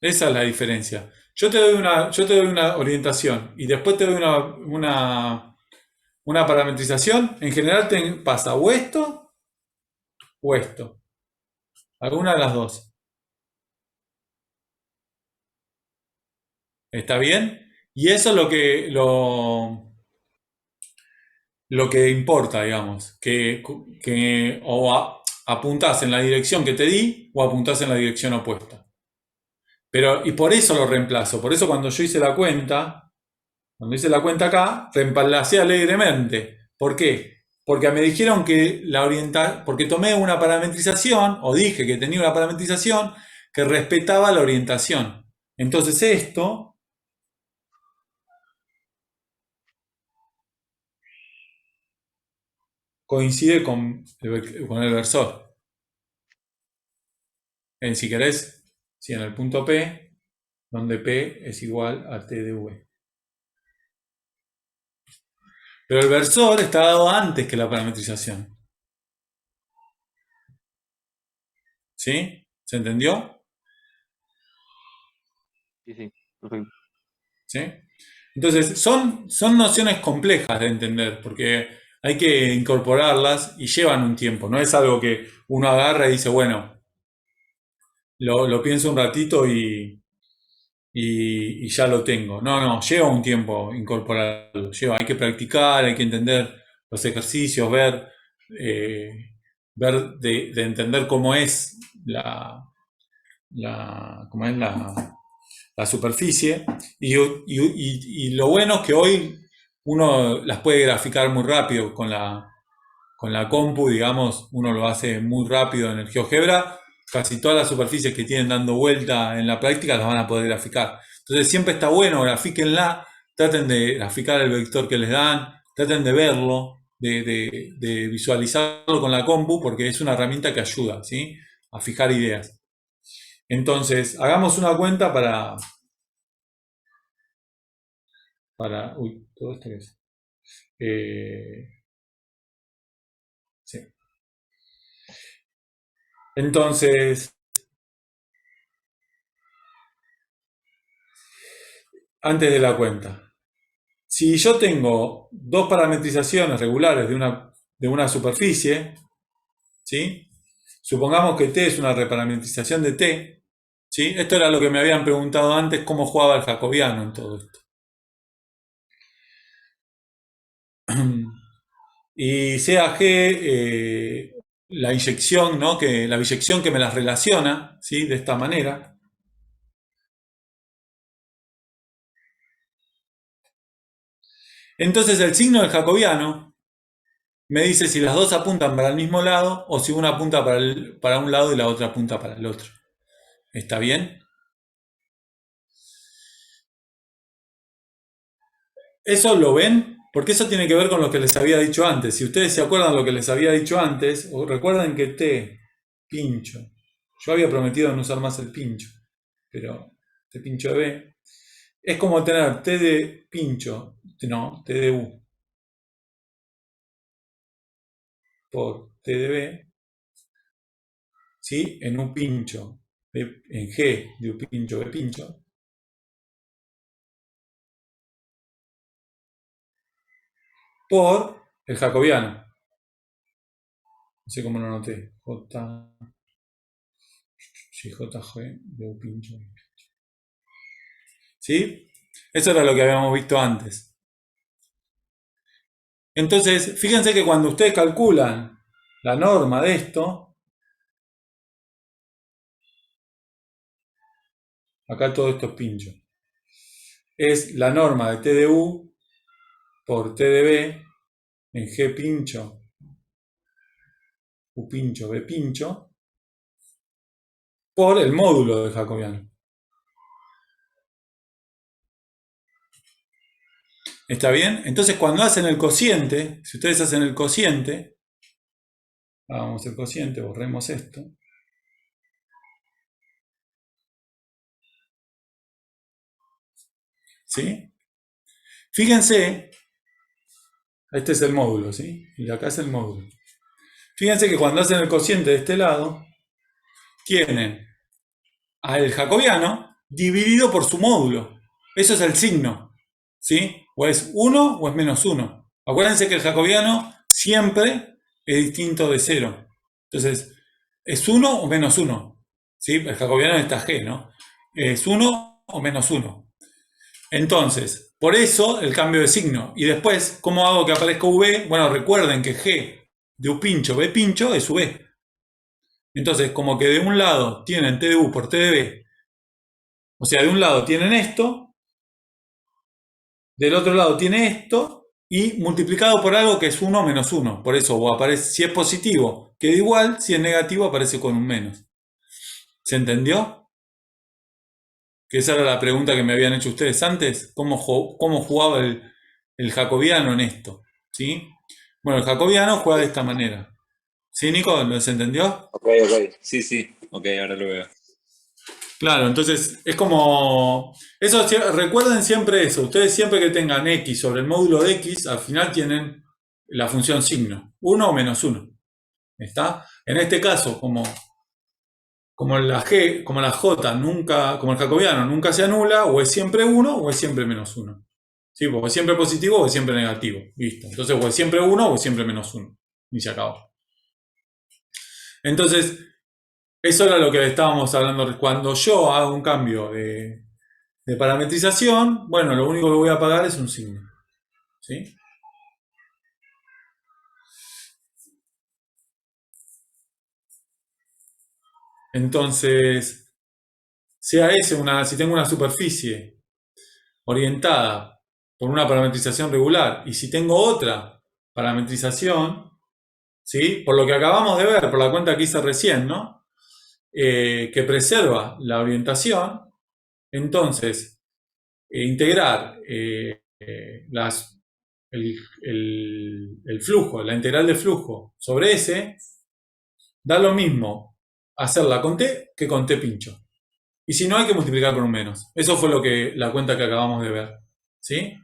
Esa es la diferencia. Yo te doy una orientación y después te doy una parametrización. En general te pasa o esto o esto. Alguna de las dos. ¿Está bien? Y eso es lo que importa, digamos. Que apuntás en la dirección que te di o apuntás en la dirección opuesta. Pero, y por eso lo reemplazo. Por eso cuando yo hice la cuenta acá, reemplacé alegremente. ¿Por qué? Porque me dijeron que porque tomé una parametrización, o dije que tenía una parametrización que respetaba la orientación. Entonces esto coincide con el versor. Si querés, si en el punto P, donde P es igual a T de V. Pero el versor está dado antes que la parametrización. ¿Sí? ¿Se entendió? Sí, sí, perfecto. ¿Sí? Entonces, son nociones complejas de entender, porque hay que incorporarlas y llevan un tiempo. No es algo que uno agarra y dice, bueno, lo pienso un ratito y ya lo tengo. No, lleva un tiempo incorporarlo. Hay que practicar, hay que entender los ejercicios, ver de entender cómo es cómo es la superficie. Y lo bueno es que hoy uno las puede graficar muy rápido con la compu, digamos, uno lo hace muy rápido en el GeoGebra. Casi todas las superficies que tienen dando vuelta en la práctica las van a poder graficar. Entonces siempre está bueno, grafíquenla, traten de graficar el vector que les dan, traten de verlo, de visualizarlo con la compu, porque es una herramienta que ayuda, ¿sí? A fijar ideas. Entonces, hagamos una cuenta uy, todo esto que es. Sí. Entonces, antes de la cuenta, si yo tengo dos parametrizaciones regulares de una superficie, ¿sí? Supongamos que T es una reparametrización de T, ¿sí? Esto era lo que me habían preguntado antes, cómo jugaba el jacobiano en todo esto. Y sea G la inyección, ¿no? La biyección que me las relaciona, ¿sí? De esta manera. Entonces el signo del jacobiano me dice si las dos apuntan para el mismo lado o si una apunta para un lado y la otra apunta para el otro. ¿Está bien? ¿Eso lo ven? Porque eso tiene que ver con lo que les había dicho antes. Si ustedes se acuerdan lo que les había dicho antes, o recuerden que T, pincho. Yo había prometido no usar más el pincho, pero T pincho de B es como tener T de pincho, no, T de U por T de B, ¿sí? En U pincho, en G de U pincho, B pincho, por el jacobiano. No sé cómo lo anoté. JG de U pincho. ¿Sí? Eso era lo que habíamos visto antes. Entonces, fíjense que cuando ustedes calculan la norma de esto, acá todo esto es pincho, es la norma de T de U por T de B en G pincho, U pincho, B pincho, por el módulo del jacobiano. ¿Está bien? Entonces cuando hacen el cociente, si ustedes hacen el cociente, hagamos el cociente, borremos esto. ¿Sí? Fíjense, este es el módulo, ¿sí? Y acá es el módulo. Fíjense que cuando hacen el cociente de este lado, tienen al jacobiano dividido por su módulo. Eso es el signo, ¿sí? O es 1 o es menos 1. Acuérdense que el jacobiano siempre es distinto de 0. Entonces, es 1 o menos 1. ¿Sí? El jacobiano está G, ¿no? Es 1 o menos 1. Entonces, por eso el cambio de signo. Y después, ¿cómo hago que aparezca V? Bueno, recuerden que G de U pincho, B pincho es V. Entonces, como que de un lado tienen T de U por T de B, o sea, de un lado tienen esto, del otro lado tiene esto, y multiplicado por algo que es 1 menos 1. Por eso, o aparece, si es positivo, queda igual, si es negativo, aparece con un menos. ¿Se entendió? Que esa era la pregunta que me habían hecho ustedes antes. ¿Cómo jugaba el jacobiano en esto? ¿Sí? Bueno, el jacobiano juega de esta manera. ¿Sí, Nico? ¿Lo se entendió? Ok. Sí. Ok, ahora lo veo. Claro, entonces es como... Eso, recuerden siempre eso. Ustedes siempre que tengan X sobre el módulo de X, al final tienen la función signo. 1 o menos 1. ¿Está? En este caso, como la G, como la J nunca, como el jacobiano nunca se anula, o es siempre 1 o es siempre menos 1. ¿Sí? Porque es siempre positivo o es siempre negativo. Listo. Entonces, o es siempre 1 o es siempre menos 1. Y se acabó. Entonces, eso era lo que estábamos hablando. Cuando yo hago un cambio de parametrización, bueno, lo único que voy a pagar es un signo. ¿Sí? Entonces, sea ese si tengo una superficie orientada por una parametrización regular y si tengo otra parametrización, ¿sí? Por lo que acabamos de ver, por la cuenta que hice recién, ¿no? Que preserva la orientación, entonces integrar el flujo, la integral de flujo sobre S, da lo mismo hacerla con T que con T pincho. Y si no, hay que multiplicar por un menos. Eso fue la cuenta que acabamos de ver. ¿Sí?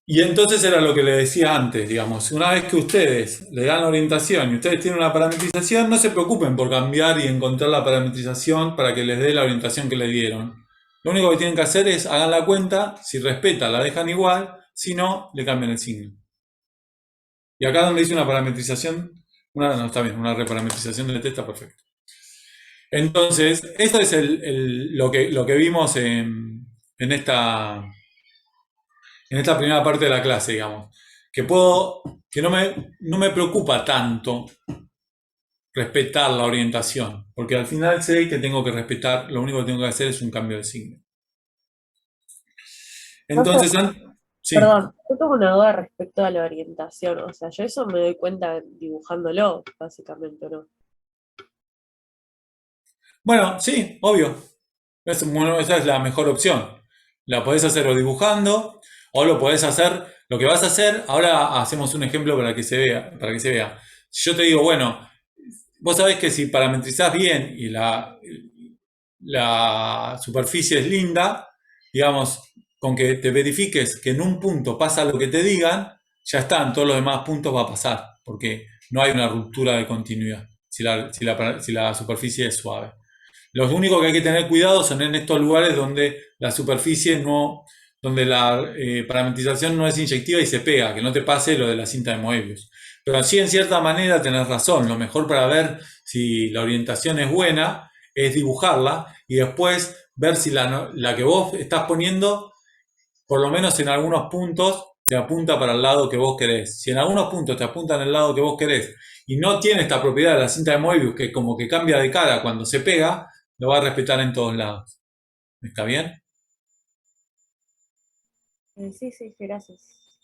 Y entonces era lo que le decía antes, digamos, una vez que ustedes le dan la orientación y ustedes tienen una parametrización, no se preocupen por cambiar y encontrar la parametrización para que les dé la orientación que le dieron. Lo único que tienen que hacer es hagan la cuenta, si respeta la dejan igual, si no, le cambian el signo. Y acá donde dice una parametrización, no está bien, una reparametrización del T está perfecto. Entonces, esto es lo que vimos en esta primera parte de la clase, digamos. Que no me preocupa tanto respetar la orientación, porque al final sé que tengo que respetar, lo único que tengo que hacer es un cambio de signo. Entonces, sí. Perdón, yo tengo una duda respecto a la orientación. O sea, yo eso me doy cuenta dibujándolo, básicamente, ¿no? Bueno, sí, obvio. Esa es la mejor opción. La podés hacer o dibujando, o lo podés hacer, lo que vas a hacer, ahora hacemos un ejemplo para que se vea. Si yo te digo, bueno, vos sabés que si parametrizás bien y la superficie es linda, digamos, con que te verifiques que en un punto pasa lo que te digan, ya está, en todos los demás puntos va a pasar, porque no hay una ruptura de continuidad si la superficie es suave. Lo único que hay que tener cuidado son en estos lugares donde la superficie donde la parametrización no es inyectiva y se pega, que no te pase lo de la cinta de Moebius. Pero sí, en cierta manera tenés razón, lo mejor para ver si la orientación es buena es dibujarla y después ver si la que vos estás poniendo, por lo menos en algunos puntos, te apunta para el lado que vos querés. Si en algunos puntos te apuntan al lado que vos querés y no tiene esta propiedad de la cinta de Moebius que como que cambia de cara cuando se pega, lo va a respetar en todos lados. ¿Está bien? Sí, gracias.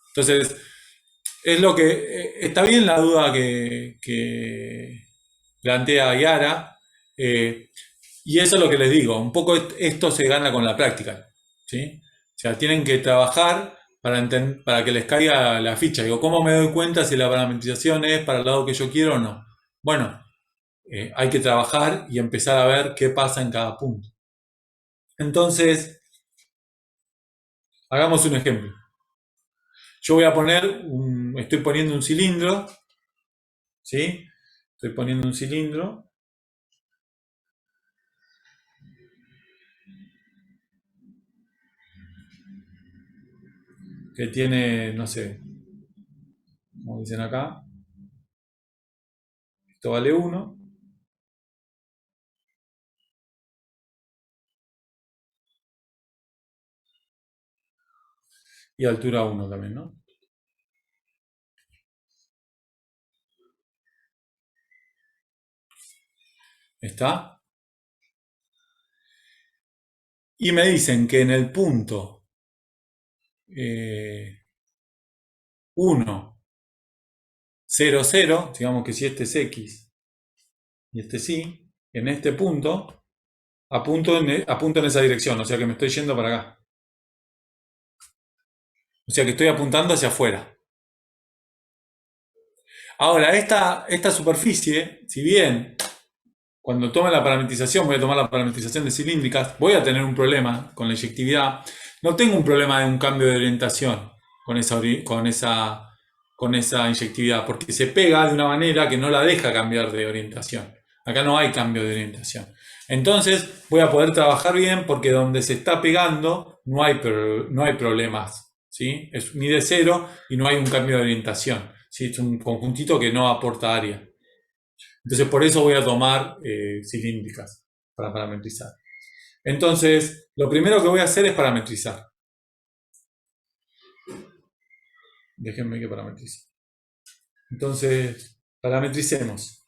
Entonces, es lo que está bien la duda que plantea Yara, y eso es lo que les digo, un poco esto se gana con la práctica, ¿sí? O sea, tienen que trabajar para que les caiga la ficha. Digo, ¿cómo me doy cuenta si la parametrización es para el lado que yo quiero o no? Bueno, hay que trabajar y empezar a ver qué pasa en cada punto. Entonces, hagamos un ejemplo. Yo voy a estoy poniendo un cilindro, ¿sí? Estoy poniendo un cilindro. Que tiene, no sé, como dicen acá, esto vale 1. Y altura 1 también, ¿no? ¿Está? Y me dicen que en el punto 1, 0, 0, digamos que si este es X y este sí, en este punto apunto en esa dirección, o sea que me estoy yendo para acá. O sea que estoy apuntando hacia afuera. Ahora, esta superficie, si bien cuando tome la parametrización, voy a tomar la parametrización de cilíndricas, voy a tener un problema con la eyectividad, no tengo un problema de un cambio de orientación con esa inyectividad, porque se pega de una manera que no la deja cambiar de orientación. Acá no hay cambio de orientación. Entonces voy a poder trabajar bien porque donde se está pegando no hay problemas, ¿sí? Mide 0 y no hay un cambio de orientación, ¿sí? Es un conjuntito que no aporta área. Entonces por eso voy a tomar cilíndricas para parametrizar. Entonces, lo primero que voy a hacer es parametrizar. Déjenme que parametrice. Entonces, parametricemos.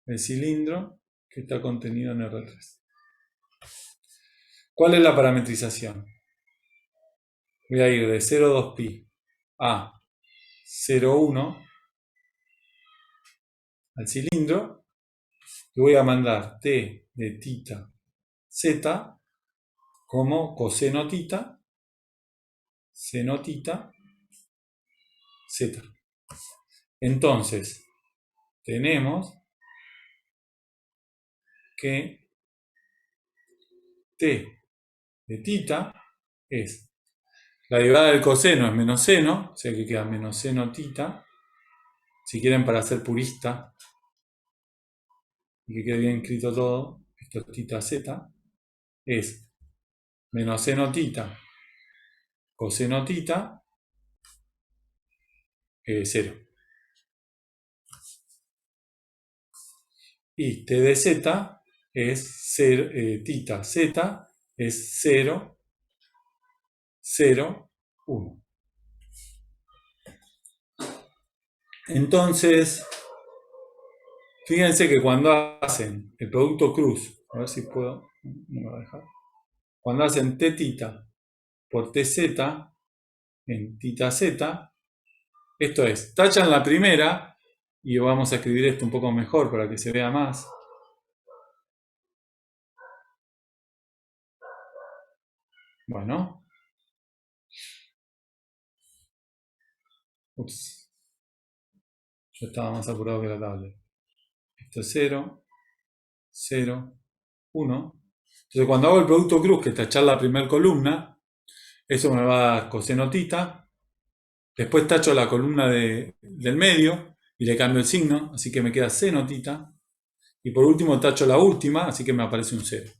El cilindro que está contenido en R3. ¿Cuál es la parametrización? Voy a ir de 0,2pi a 0,1 al cilindro, le voy a mandar t de tita z como coseno tita, seno tita, z. Entonces, tenemos que t de tita es la derivada del coseno es menos seno, o sea que queda menos seno tita. Si quieren, para ser purista y que quede bien escrito todo, esto es tita z, es menos seno tita coseno tita 0. Y t de z es tita z es 0, 0, 1. Entonces, fíjense que cuando hacen el producto cruz, a ver si puedo, no me va a dejar. Cuando hacen t tita por tz en tita z, esto es, tachan la primera, y vamos a escribir esto un poco mejor para que se vea más. Bueno. Ups. Yo estaba más apurado que la tablet. Esto es 0, 0, 1. Entonces cuando hago el producto cruz, que es tachar la primera columna, eso me va a dar coseno tita. Después tacho la columna del medio y le cambio el signo, así que me queda seno tita. Y por último tacho la última, así que me aparece un 0.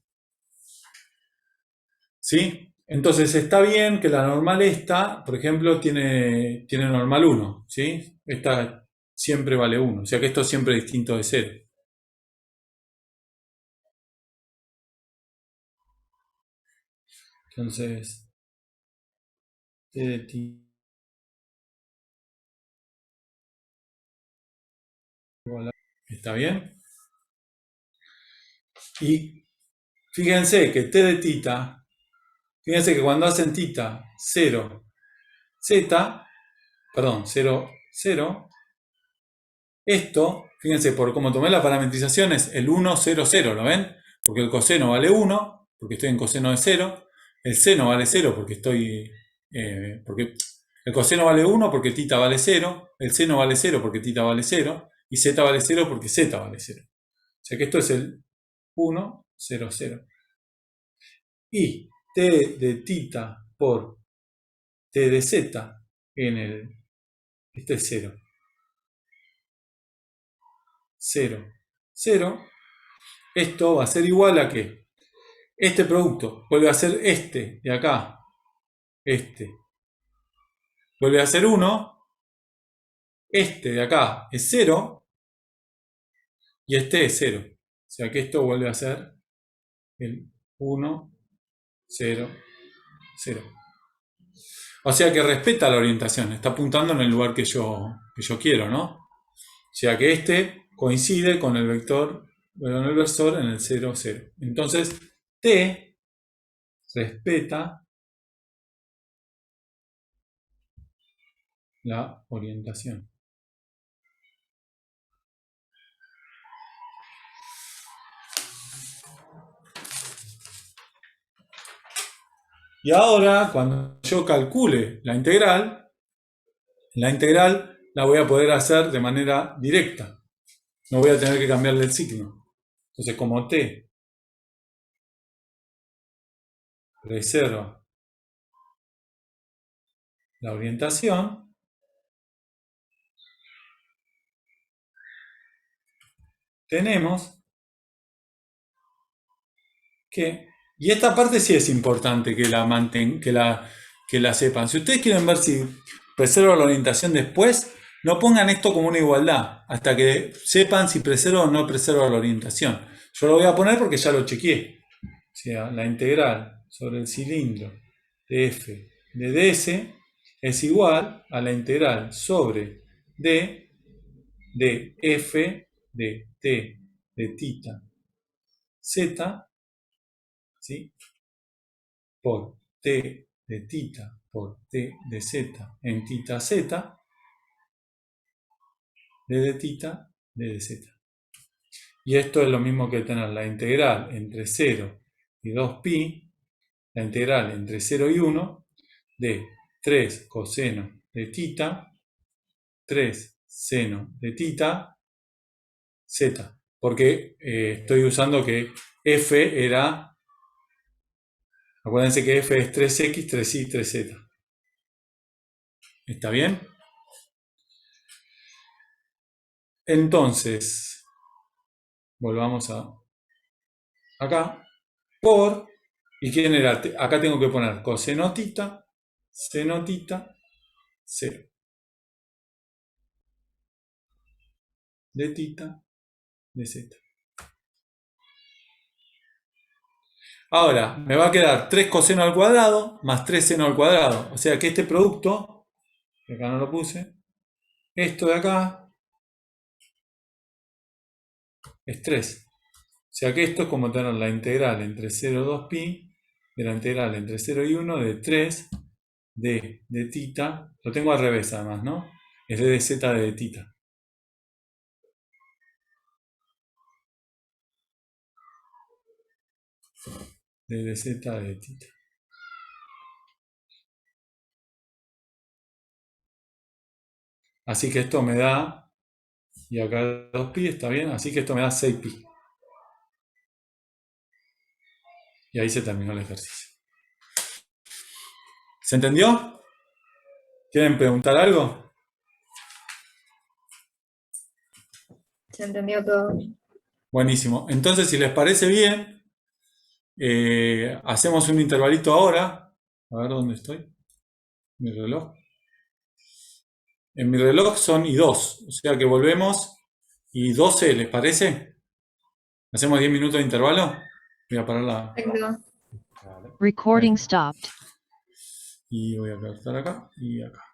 ¿Sí? Entonces está bien que la normal esta, por ejemplo, tiene normal 1. ¿Sí? Esta siempre vale 1. O sea que esto siempre es distinto de 0. Entonces, t de tita igual a... ¿Está bien? Y fíjense que t de tita, fíjense que cuando hacen tita 0, z, perdón, 0, 0, esto, fíjense, por como tomé la parametrización es el 1, 0, 0, ¿lo ven? Porque el coseno vale 1, porque estoy en coseno de 0, el seno vale 0 porque estoy, porque el coseno vale 1 porque tita vale 0, el seno vale 0 porque tita vale 0, y z vale 0 porque z vale 0. O sea que esto es el 1, 0, 0. Y t de tita por t de z en el... Este es 0. 0, 0. Esto va a ser igual a que este producto vuelve a ser este de acá. Este vuelve a ser 1. Este de acá es 0. Y este es 0. O sea que esto vuelve a ser el 1, 0, 0. O sea que respeta la orientación. Está apuntando en el lugar que yo quiero, ¿no? O sea que este coincide con el vector, con el versor en el 0, 0. Entonces, t respeta la orientación. Y ahora, cuando yo calcule la integral la voy a poder hacer de manera directa. No voy a tener que cambiarle el signo. Entonces, como t reserva la orientación, tenemos que... Y esta parte sí es importante que la sepan. Si ustedes quieren ver si preserva la orientación después, no pongan esto como una igualdad, hasta que sepan si preserva o no preserva la orientación. Yo lo voy a poner porque ya lo chequeé. O sea, la integral sobre el cilindro de f de ds es igual a la integral sobre d de f de t de tita z, ¿sí? Por t de tita por t de z en tita z, d de tita D de z. Y esto es lo mismo que tener la integral entre 0 y 2pi, la integral entre 0 y 1 de 3 coseno de tita, 3 seno de tita, z. Porque estoy usando que f era, acuérdense que f es 3x, 3y, 3z. ¿Está bien? Entonces, volvamos a acá, por, ¿y quién era? Acá tengo que poner coseno tita, seno tita, 0. De tita, de z. Ahora, me va a quedar 3 coseno al cuadrado más 3 seno al cuadrado. O sea que este producto, que acá no lo puse, esto de acá es 3. O sea que esto es como tener la integral entre 0 y 2pi, de la integral entre 0 y 1 de 3 de tita. Lo tengo al revés además, ¿no? Es d de z de tita. De z de tita. Así que esto me da, y acá 2pi está bien, así que esto me da 6pi. Y ahí se terminó el ejercicio. ¿Se entendió? ¿Quieren preguntar algo? Se entendió todo. Buenísimo. Entonces, si les parece bien, hacemos un intervalito ahora. A ver dónde estoy. Mi reloj. En mi reloj son y2, o sea que volvemos y 12, ¿les parece? ¿Hacemos 10 minutos de intervalo? Voy a parar la... Perfecto. Recording stopped. Y voy a cortar acá y acá.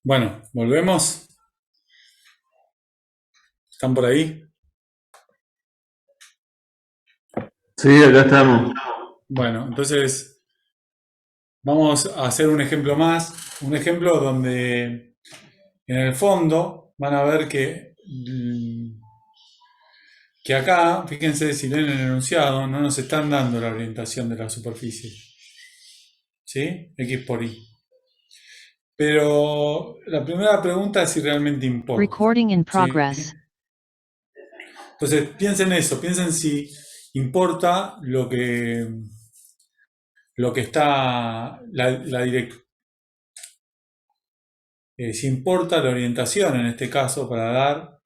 Bueno, volvemos. ¿Están por ahí? Sí, acá estamos. Bueno, entonces vamos a hacer un ejemplo más. Un ejemplo donde en el fondo van a ver que acá, fíjense si leen el enunciado, no nos están dando la orientación de la superficie. ¿Sí? X por Y. Pero la primera pregunta es si realmente importa. Recording in ¿Sí? progress. Entonces piensen eso, piensen si importa lo que está la dirección. Si importa la orientación en este caso para dar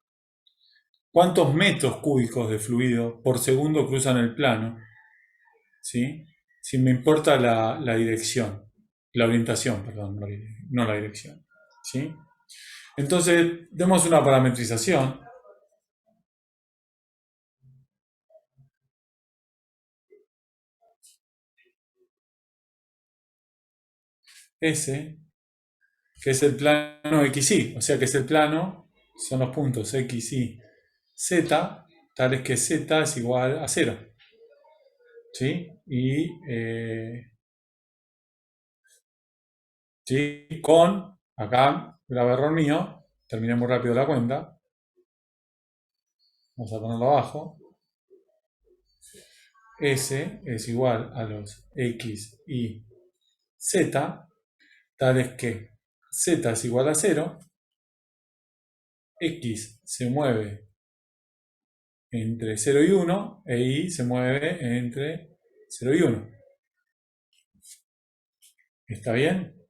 cuántos metros cúbicos de fluido por segundo cruzan el plano, ¿sí? Si me importa la dirección, la orientación, perdón, no la dirección, ¿sí? Entonces, demos una parametrización. S, que es el plano XY, o sea que es el plano, son los puntos X, Y, Z, tales que Z es igual a 0. ¿Sí? Y ¿sí? Con, acá, grave error mío, terminé muy rápido la cuenta. Vamos a ponerlo abajo. S es igual a los X, Y, Z, tales que Z es igual a 0, X se mueve entre 0 y 1 e Y se mueve entre 0 y 1. ¿Está bien?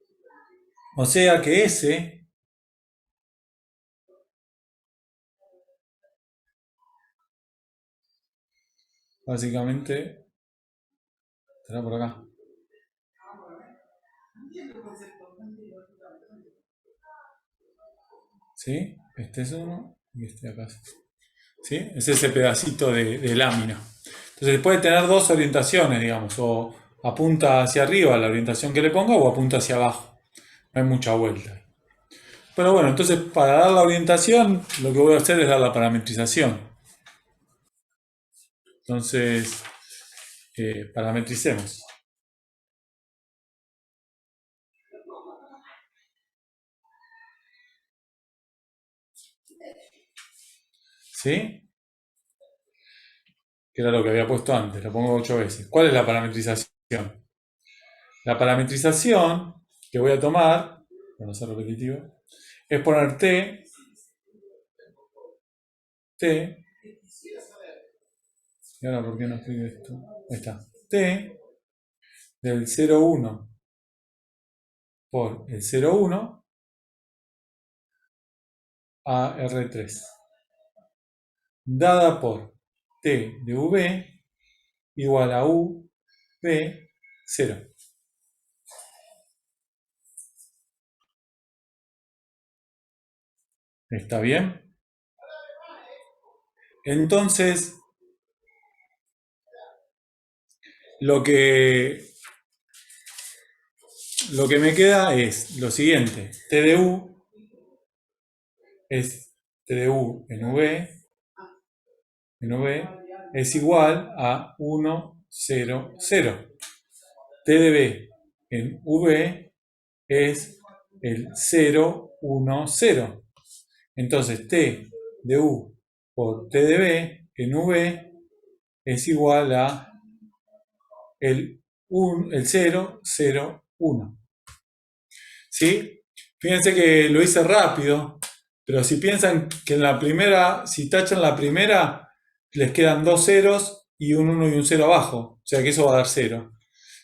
O sea que S básicamente estará por acá. ¿Sí? Este es uno y este acá. ¿Sí? Es ese pedacito de lámina. Entonces puede tener dos orientaciones, digamos, o apunta hacia arriba la orientación que le ponga o apunta hacia abajo. No hay mucha vuelta. Pero bueno, entonces para dar la orientación lo que voy a hacer es dar la parametrización. Entonces, parametricemos. ¿Sí? Que era lo que había puesto antes, lo pongo 8 veces. ¿Cuál es la parametrización? La parametrización que voy a tomar, para no ser repetitivo, es poner T, y ahora ¿por qué no escribe esto? Ahí está. T del 0,1 por el 0,1 a R3, dada por T de V igual a U V 0. ¿Está bien? Entonces, lo que me queda es lo siguiente. T de U es T de U en V es igual a 1, 0, 0. T de B en V es el 0, 1, 0. Entonces T de U por T de B en V es igual a el 0, 0, 1. ¿Sí? Fíjense que lo hice rápido, pero si piensan que en la primera, si tachan la primera, les quedan dos ceros y un 1 y un 0 abajo. O sea que eso va a dar 0.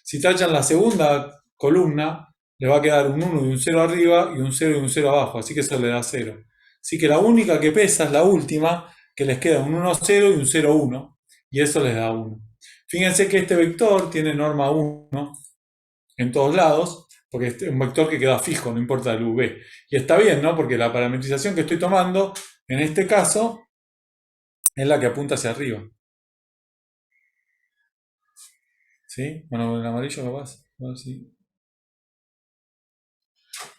Si tachan la segunda columna, le va a quedar un 1 y un 0 arriba y un 0 y un 0 abajo. Así que eso le da 0. Así que la única que pesa es la última, que les queda un 1, 0 y un 0, 1. Y eso les da 1. Fíjense que este vector tiene norma 1 en todos lados, porque es un vector que queda fijo, no importa el UV. Y está bien, ¿no? Porque la parametrización que estoy tomando, en este caso, es la que apunta hacia arriba. ¿Sí? Bueno, el amarillo capaz. A ver si.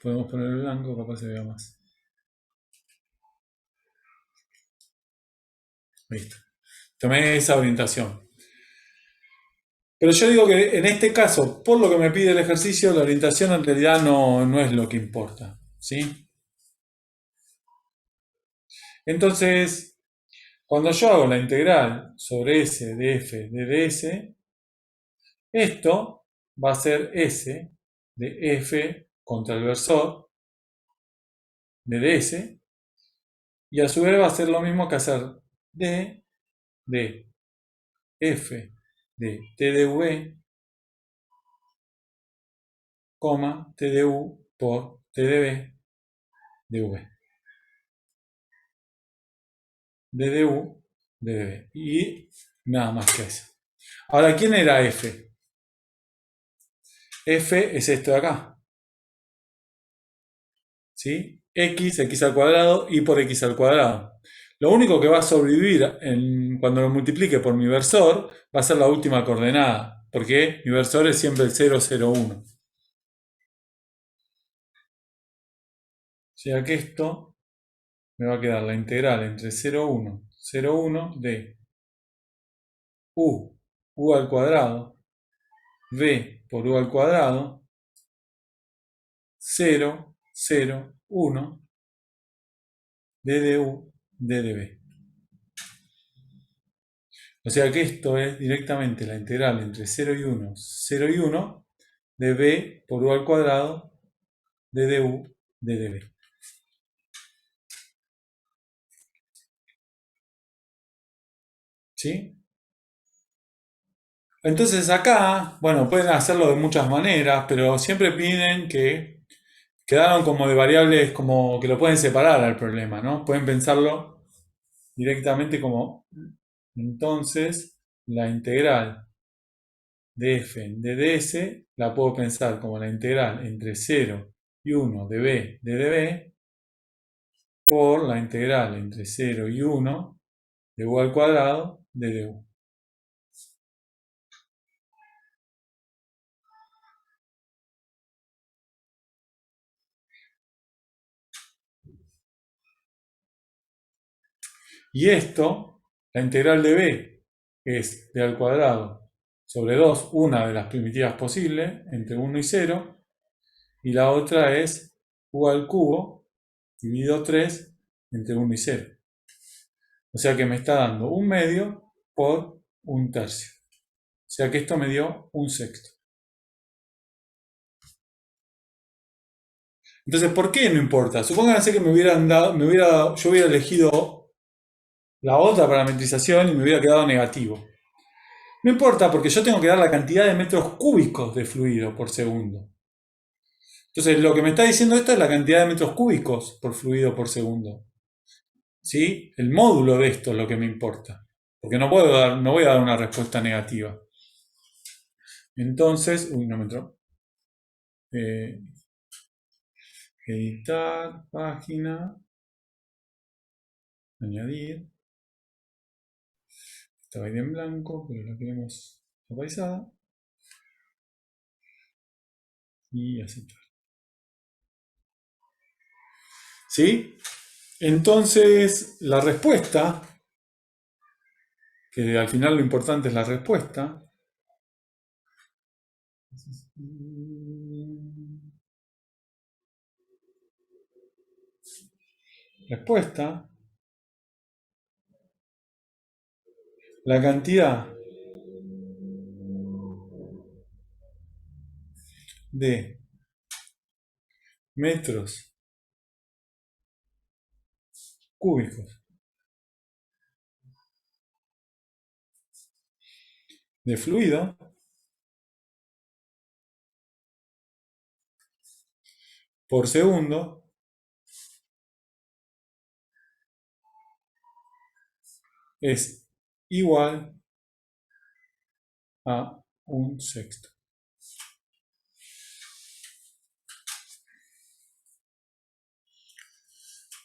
Podemos poner el blanco, capaz se vea más. Listo. Tomé esa orientación. Pero yo digo que en este caso, por lo que me pide el ejercicio, la orientación en realidad no es lo que importa. ¿Sí? Entonces, cuando yo hago la integral sobre S de f de ds, esto va a ser S de f contra el versor de ds, y a su vez va a ser lo mismo que hacer d de f de tdv, tdu por tdv dv. ddu dv. Y nada más que eso. Ahora, ¿quién era f? F es esto de acá. ¿Sí? X al cuadrado, y por x al cuadrado. Lo único que va a sobrevivir cuando lo multiplique por mi versor va a ser la última coordenada, porque mi versor es siempre el 0, 0, 1. O sea que esto me va a quedar la integral entre 0, 1, 0, 1 de u al cuadrado, v por u al cuadrado, 0, 0, 1, d de u, d de b. O sea que esto es directamente la integral entre 0 y 1, 0 y 1, de b por u al cuadrado, d de u, d de b. ¿Sí? Entonces acá, bueno, pueden hacerlo de muchas maneras, pero siempre piden que quedaron como de variables, como que lo pueden separar al problema, ¿no? Pueden pensarlo directamente como, entonces, la integral de f de ds la puedo pensar como la integral entre 0 y 1 de b de db por la integral entre 0 y 1 de u al cuadrado de du. Y esto, la integral de b, es d al cuadrado sobre 2, una de las primitivas posibles, entre 1 y 0, y la otra es u al cubo dividido 3 entre 1 y 0. O sea que me está dando un medio por un tercio. O sea que esto me dio un sexto. Entonces, ¿por qué no importa? Supónganse que yo hubiera elegido la otra parametrización y me hubiera quedado negativo. No importa, porque yo tengo que dar la cantidad de metros cúbicos de fluido por segundo. Entonces, lo que me está diciendo esto es la cantidad de metros cúbicos por fluido por segundo. ¿Sí? El módulo de esto es lo que me importa. Porque no voy a dar una respuesta negativa. Entonces, no me entró. Editar, página, añadir. Estaba ahí en blanco, pero la queremos apaisada. Y aceptar. ¿Sí? Entonces, la respuesta, que al final lo importante es la respuesta. Respuesta. La cantidad de metros cúbicos de fluido por segundo es igual a un sexto.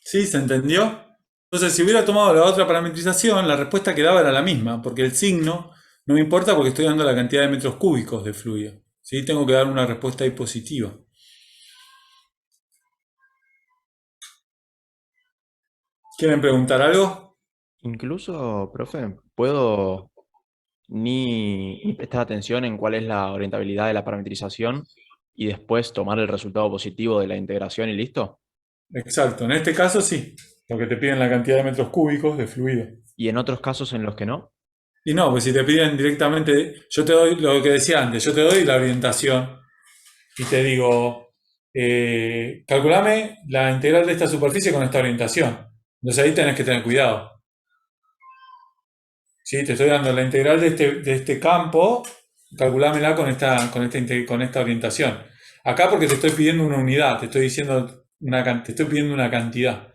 ¿Sí? ¿Se entendió? Entonces, si hubiera tomado la otra parametrización, la respuesta que daba era la misma, porque el signo no me importa porque estoy dando la cantidad de metros cúbicos de fluido. ¿Sí? Tengo que dar una respuesta ahí positiva. ¿Quieren preguntar algo? Incluso, profe, puedo ni prestar atención en cuál es la orientabilidad de la parametrización y después tomar el resultado positivo de la integración y listo. Exacto, en este caso sí, porque te piden la cantidad de metros cúbicos de fluido. Y en otros casos en los que no. Y no, pues si te piden directamente, yo te doy lo que decía antes, yo te doy la orientación y te digo, calculame la integral de esta superficie con esta orientación. Entonces ahí tenés que tener cuidado. ¿Sí? Te estoy dando la integral de este campo, calculámela con esta orientación. Acá porque te estoy pidiendo una unidad, te estoy diciendo te estoy pidiendo una cantidad.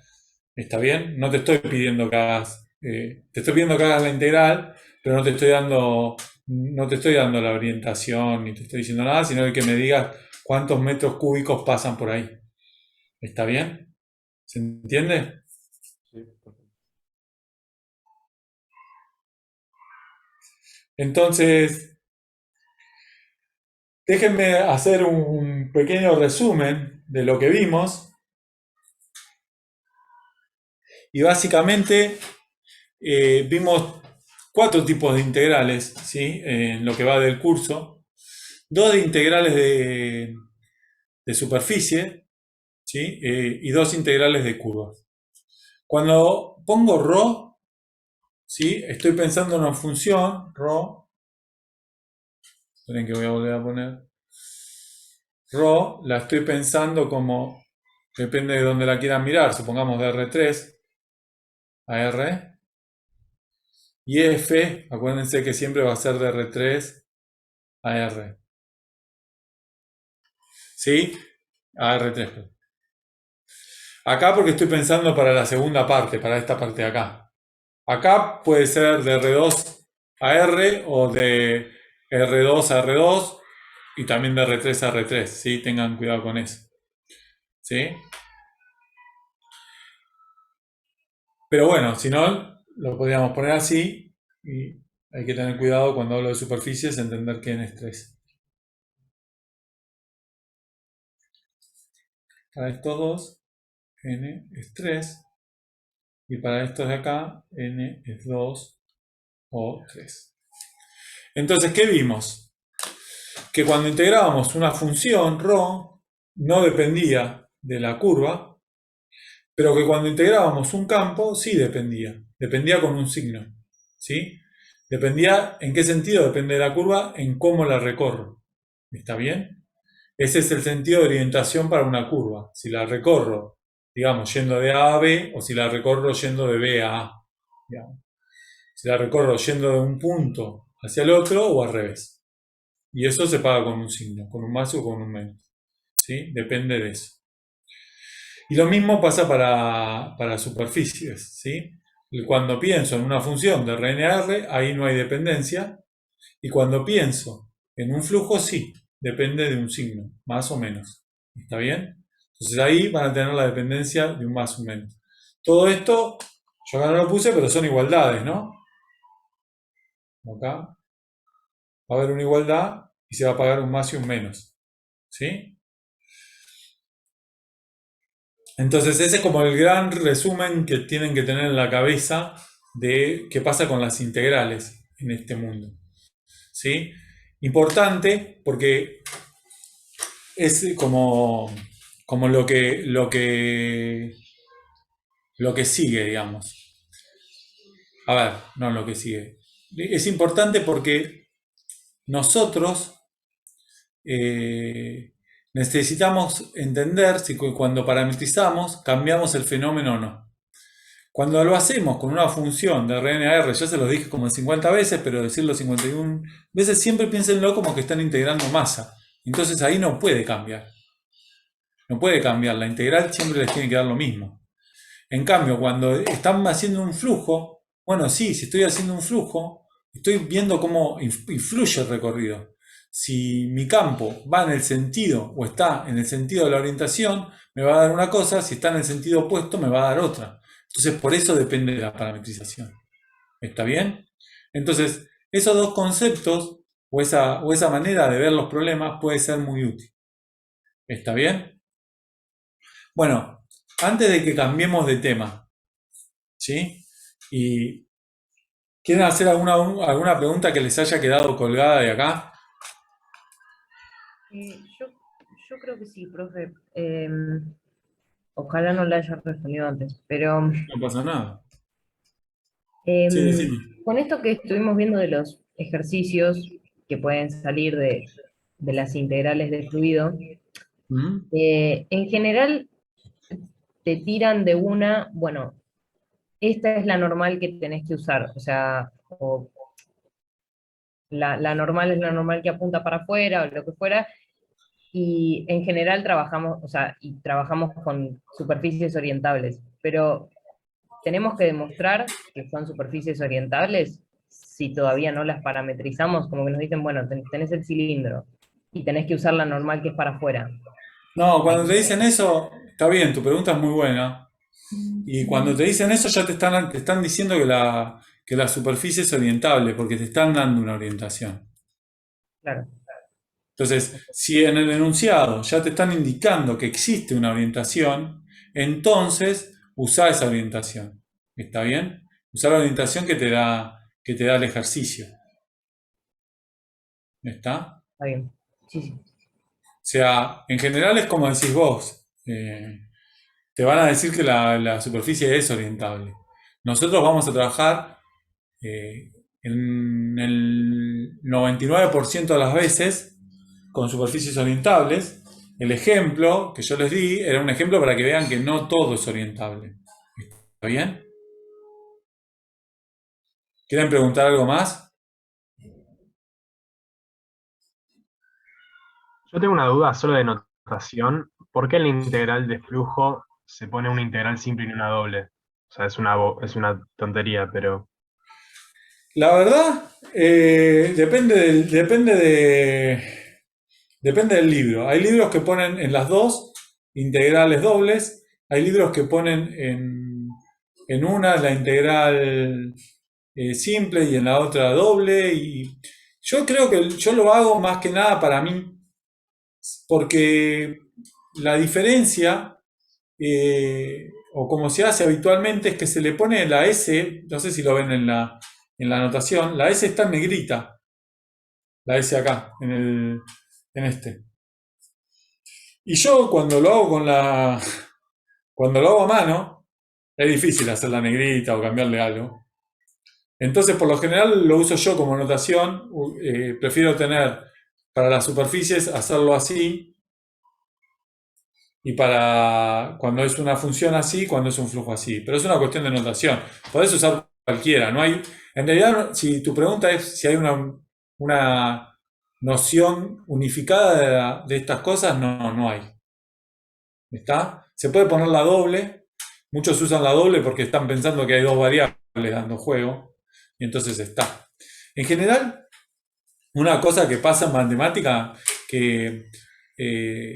¿Está bien? No te estoy pidiendo que hagas, te estoy pidiendo que hagas la integral, pero no te estoy dando la orientación ni te estoy diciendo nada, sino que me digas cuántos metros cúbicos pasan por ahí. ¿Está bien? ¿Se entiende? Entonces, déjenme hacer un pequeño resumen de lo que vimos. Y básicamente vimos 4 tipos de integrales, ¿sí? En lo que va del curso. 2 de integrales de superficie, ¿sí? Y 2 integrales de curvas. Cuando pongo ρ, ¿sí? Estoy pensando en una función, ρ. Esperen que voy a volver a poner. ρ la estoy pensando como, depende de dónde la quieran mirar, supongamos de R3 a R. Y F, acuérdense que siempre va a ser de R3 a R. ¿Sí? A R3. Acá porque estoy pensando para la segunda parte, para esta parte de acá. Acá puede ser de R2 a R o de R2 a R2 y también de R3 a R3. ¿Sí? Tengan cuidado con eso. ¿Sí? Pero bueno, si no, lo podríamos poner así y hay que tener cuidado cuando hablo de superficies, entender que n es 3. Para estos dos, n es 3. Y para estos de acá, n es 2 o 3. Entonces, ¿qué vimos? Que cuando integrábamos una función, ρ, no dependía de la curva, pero que cuando integrábamos un campo, sí dependía. Dependía con un signo. ¿Sí? Dependía, ¿en qué sentido depende de la curva? En cómo la recorro. ¿Está bien? Ese es el sentido de orientación para una curva. Si la recorro, digamos, yendo de A a B, o si la recorro yendo de B a A. Digamos. Si la recorro yendo de un punto hacia el otro o al revés. Y eso se paga con un signo, con un más o con un menos. ¿Sí? Depende de eso. Y lo mismo pasa para superficies. ¿Sí? Cuando pienso en una función de Rn a R, ahí no hay dependencia. Y cuando pienso en un flujo, sí, depende de un signo, más o menos. ¿Está bien? Entonces ahí van a tener la dependencia de un más o menos. Todo esto, yo acá no lo puse, pero son igualdades, ¿no? Acá va a haber una igualdad y se va a pagar un más y un menos. ¿Sí? Entonces ese es como el gran resumen que tienen que tener en la cabeza de qué pasa con las integrales en este mundo. ¿Sí? Importante porque es como lo que sigue, digamos. A ver, no lo que sigue. Es importante porque nosotros necesitamos entender si cuando parametrizamos cambiamos el fenómeno o no. Cuando lo hacemos con una función de Rn a R, ya se los dije como 50 veces, pero decirlo 51 veces, siempre piénsenlo como que están integrando masa. Entonces ahí no puede cambiar. No puede cambiar, la integral siempre les tiene que dar lo mismo. En cambio, cuando están haciendo un flujo, bueno, sí, si estoy haciendo un flujo, estoy viendo cómo influye el recorrido. Si mi campo va en el sentido o está en el sentido de la orientación, me va a dar una cosa, si está en el sentido opuesto, me va a dar otra. Entonces, por eso depende de la parametrización. ¿Está bien? Entonces, esos dos conceptos o esa manera de ver los problemas puede ser muy útil. ¿Está bien? Bueno, antes de que cambiemos de tema, ¿sí? Y ¿quieren hacer alguna pregunta que les haya quedado colgada de acá? Yo creo que sí, profe. Ojalá no la haya respondido antes, pero No pasa nada. Sí, decime. con esto que estuvimos viendo de los ejercicios que pueden salir de las integrales de fluido, ¿Mm? en general te tiran de una, bueno, esta es la normal que tenés que usar, o sea, o la normal es la normal que apunta para afuera o lo que fuera, y en general trabajamos, o sea, y trabajamos con superficies orientables, pero tenemos que demostrar que son superficies orientables si todavía no las parametrizamos, como que nos dicen, bueno, tenés el cilindro y tenés que usar la normal que es para afuera. No, cuando te dicen eso, está bien, tu pregunta es muy buena. Y cuando te dicen eso ya te están diciendo que la superficie es orientable, porque te están dando una orientación. Claro. Entonces, si en el enunciado ya te están indicando que existe una orientación, entonces usa esa orientación. ¿Está bien? Usa la orientación que te da el ejercicio. ¿Está? Está bien. Sí, sí. O sea, en general es como decís vos. Te van a decir que la superficie es orientable. Nosotros vamos a trabajar en el 99% de las veces con superficies orientables. El ejemplo que yo les di era un ejemplo para que vean que no todo es orientable. ¿Está bien? ¿Quieren preguntar algo más? Yo tengo una duda solo de notación. ¿Por qué en la integral de flujo se pone una integral simple y una doble? O sea, es una tontería, pero... La verdad, depende del libro. Hay libros que ponen en las dos integrales dobles. Hay libros que ponen en una la integral simple y en la otra doble. Y yo creo que yo lo hago más que nada para mí, porque la diferencia, o como se hace habitualmente, es que se le pone la S, no sé si lo ven en la anotación, la S está en negrita, la S acá, en este. Y yo cuando lo hago cuando lo hago a mano, es difícil hacerla negrita o cambiarle algo. Entonces, por lo general lo uso yo como notación. Prefiero tener para las superficies hacerlo así, y para cuando es una función así, cuando es un flujo así. Pero es una cuestión de notación. Podés usar cualquiera. No hay, en realidad, si tu pregunta es si hay una noción unificada de estas cosas, no hay. ¿Está? Se puede poner la doble. Muchos usan la doble porque están pensando que hay dos variables dando juego. Y entonces está. En general, una cosa que pasa en matemática, que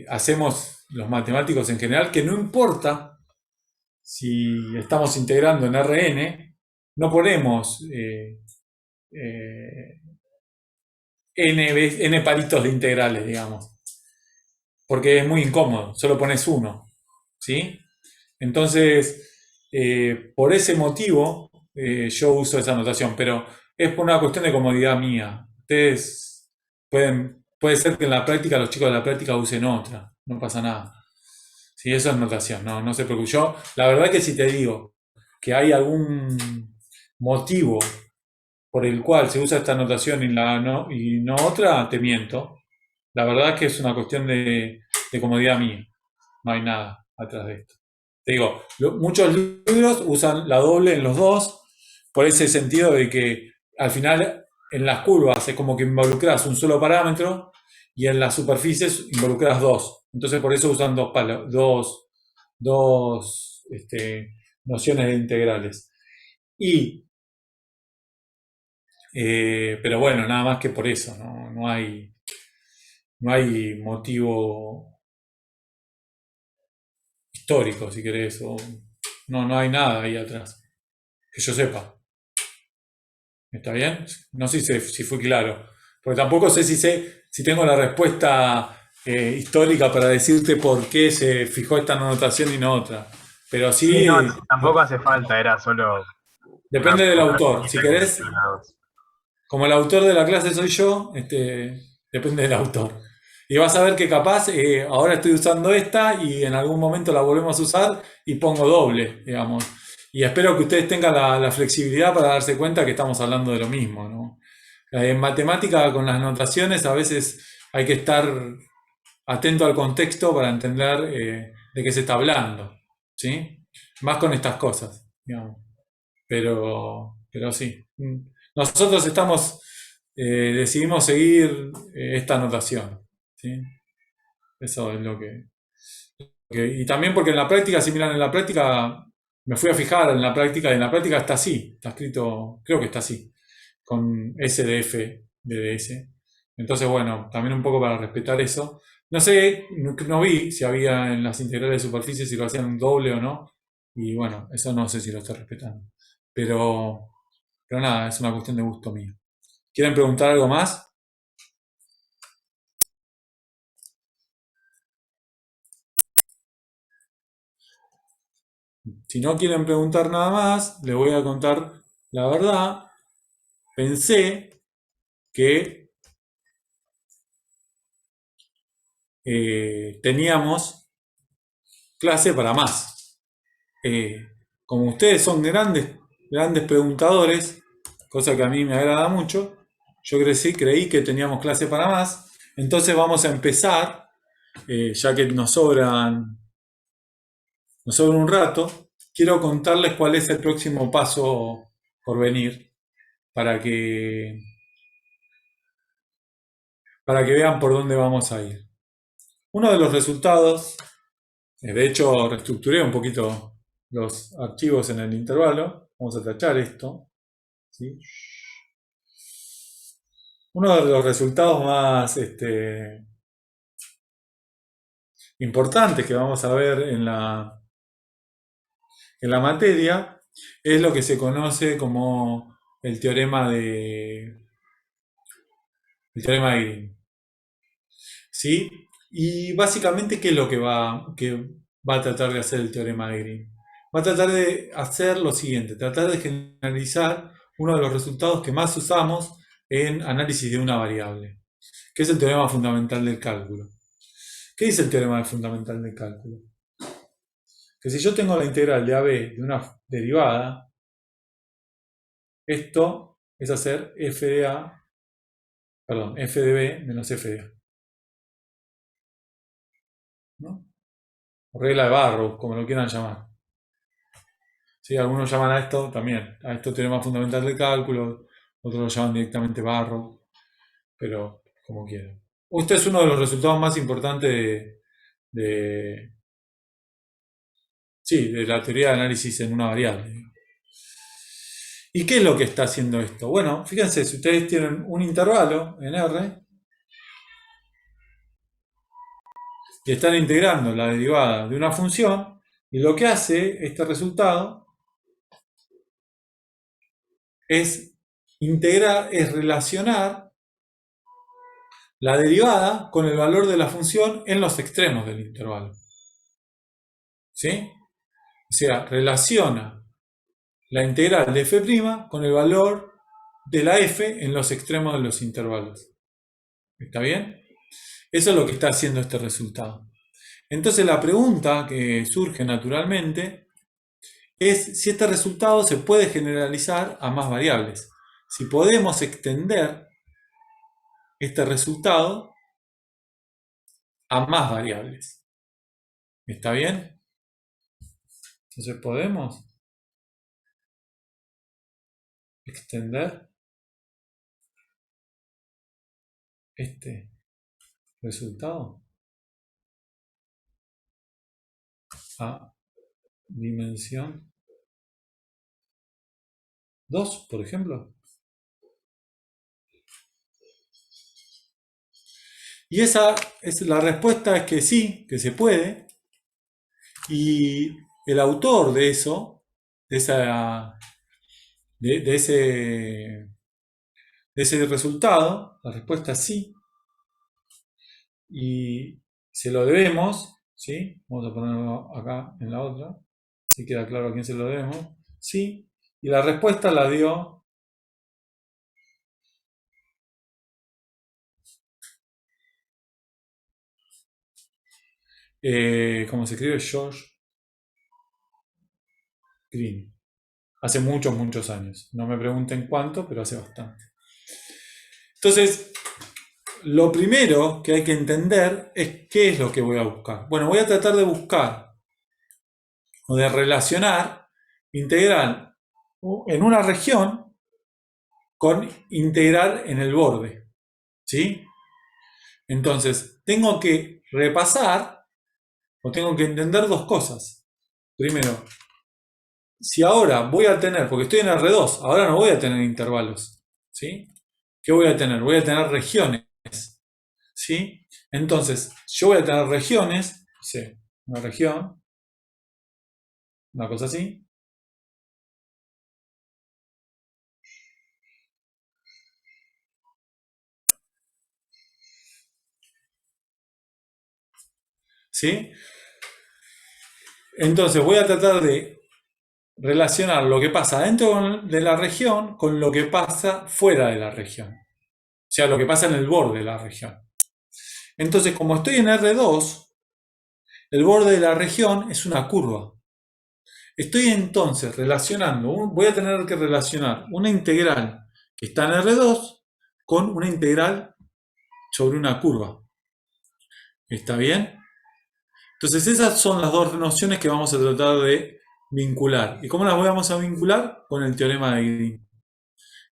hacemos los matemáticos en general, que no importa si estamos integrando en Rn, no ponemos n palitos de integrales, digamos, porque es muy incómodo, solo pones uno, ¿sí? Entonces, por ese motivo, yo uso esa notación, pero es por una cuestión de comodidad mía. Ustedes puede ser que en la práctica los chicos de la práctica usen otra, no pasa nada. Sí, eso es notación, no se preocupe. Yo, la verdad que si te digo que hay algún motivo por el cual se usa esta notación y no otra, te miento. La verdad es que es una cuestión de comodidad mía. No hay nada atrás de esto. Te digo, muchos libros usan la doble en los dos, por ese sentido de que al final en las curvas es como que involucras un solo parámetro y en las superficies involucras dos. Entonces por eso usan dos nociones de integrales. Pero bueno, nada más que por eso, no hay motivo histórico, si querés, o no hay nada ahí atrás, que yo sepa. ¿Está bien? No sé si fue claro, porque tampoco sé si tengo la respuesta histórica para decirte por qué se fijó esta notación y no otra, Pero Sí, sí, no, tampoco hace falta, era solo depende del autor. Si cosita que querés, mencionabas. como el autor de la clase soy yo, depende del autor. Y vas a ver que capaz ahora estoy usando esta y en algún momento la volvemos a usar y pongo doble, digamos. Y espero que ustedes tengan la flexibilidad para darse cuenta que estamos hablando de lo mismo, ¿no? En matemática, con las notaciones, a veces hay que estar atento al contexto para entender de qué se está hablando, ¿sí? Más con estas cosas, digamos. Pero sí. Nosotros decidimos seguir esta anotación, ¿sí? Eso es y también porque en la práctica, si miran en la práctica, me fui a fijar en la práctica, y en la práctica está así, está escrito, creo que está así, con SDF, DDS. Entonces, bueno, también un poco para respetar eso. No sé, no vi si había en las integrales de superficie si lo hacían doble o no. Y bueno, eso no sé si lo estoy respetando. Pero nada, es una cuestión de gusto mío. ¿Quieren preguntar algo más? Si no quieren preguntar nada más, les voy a contar la verdad. Pensé que teníamos clase para más. Como ustedes son grandes preguntadores, cosa que a mí me agrada mucho, yo creí que teníamos clase para más. Entonces vamos a empezar, ya que nos sobra un rato, quiero contarles cuál es el próximo paso por venir para que vean por dónde vamos a ir. Uno de los resultados, de hecho reestructuré un poquito los archivos en el intervalo, vamos a tachar esto, ¿sí? Uno de los resultados más importantes que vamos a ver en la materia es lo que se conoce como el teorema de Green. ¿Sí? Y básicamente, ¿qué es lo que va a tratar de hacer el teorema de Green? Va a tratar de hacer lo siguiente, tratar de generalizar uno de los resultados que más usamos en análisis de una variable, que es el teorema fundamental del cálculo. ¿Qué dice el teorema fundamental del cálculo? Que si yo tengo la integral de AB de una derivada, esto es hacer f de B menos f de A. ¿No? O regla de Barrow, como lo quieran llamar. ¿Sí? Algunos llaman a esto también, a esto teorema fundamental del cálculo, otros lo llaman directamente Barrow, pero como quieran. Este es uno de los resultados más importantes de la teoría de análisis en una variable. ¿Y qué es lo que está haciendo esto? Bueno, fíjense, si ustedes tienen un intervalo en R y están integrando la derivada de una función, y lo que hace este resultado es relacionar la derivada con el valor de la función en los extremos del intervalo. ¿Sí? O sea, relaciona la integral de f' con el valor de la f en los extremos de los intervalos. ¿Está bien? Eso es lo que está haciendo este resultado. Entonces la pregunta que surge naturalmente es si este resultado se puede generalizar a más variables. Si podemos extender este resultado a más variables. ¿Está bien? Entonces podemos extender este resultado a dimensión 2, por ejemplo. Y la respuesta es que sí, que se puede. Y el autor de eso, de ese resultado, la respuesta es sí. Y se lo debemos, ¿sí? Vamos a ponerlo acá en la otra. Si queda claro a quién se lo debemos. Sí. Y la respuesta la dio ¿cómo se escribe? George Green. Hace muchos, muchos años. No me pregunten cuánto, pero hace bastante. Entonces, lo primero que hay que entender es qué es lo que voy a buscar. Bueno, voy a tratar de buscar o de relacionar integral en una región con integral en el borde. ¿Sí? Entonces, tengo que repasar o tengo que entender dos cosas. Primero, si ahora voy a tener, porque estoy en R2, ahora no voy a tener intervalos. ¿Sí? ¿Qué voy a tener? Voy a tener regiones. ¿Sí? Entonces, yo voy a tener regiones, ¿sí? Una región, una cosa así. ¿Sí? Entonces voy a tratar de relacionar lo que pasa dentro de la región con lo que pasa fuera de la región. O sea, lo que pasa en el borde de la región. Entonces, como estoy en R2, el borde de la región es una curva. Estoy entonces relacionando, voy a tener que relacionar una integral que está en R2 con una integral sobre una curva. ¿Está bien? Entonces esas son las dos nociones que vamos a tratar de vincular. ¿Y cómo las vamos a vincular? Con el teorema de Green.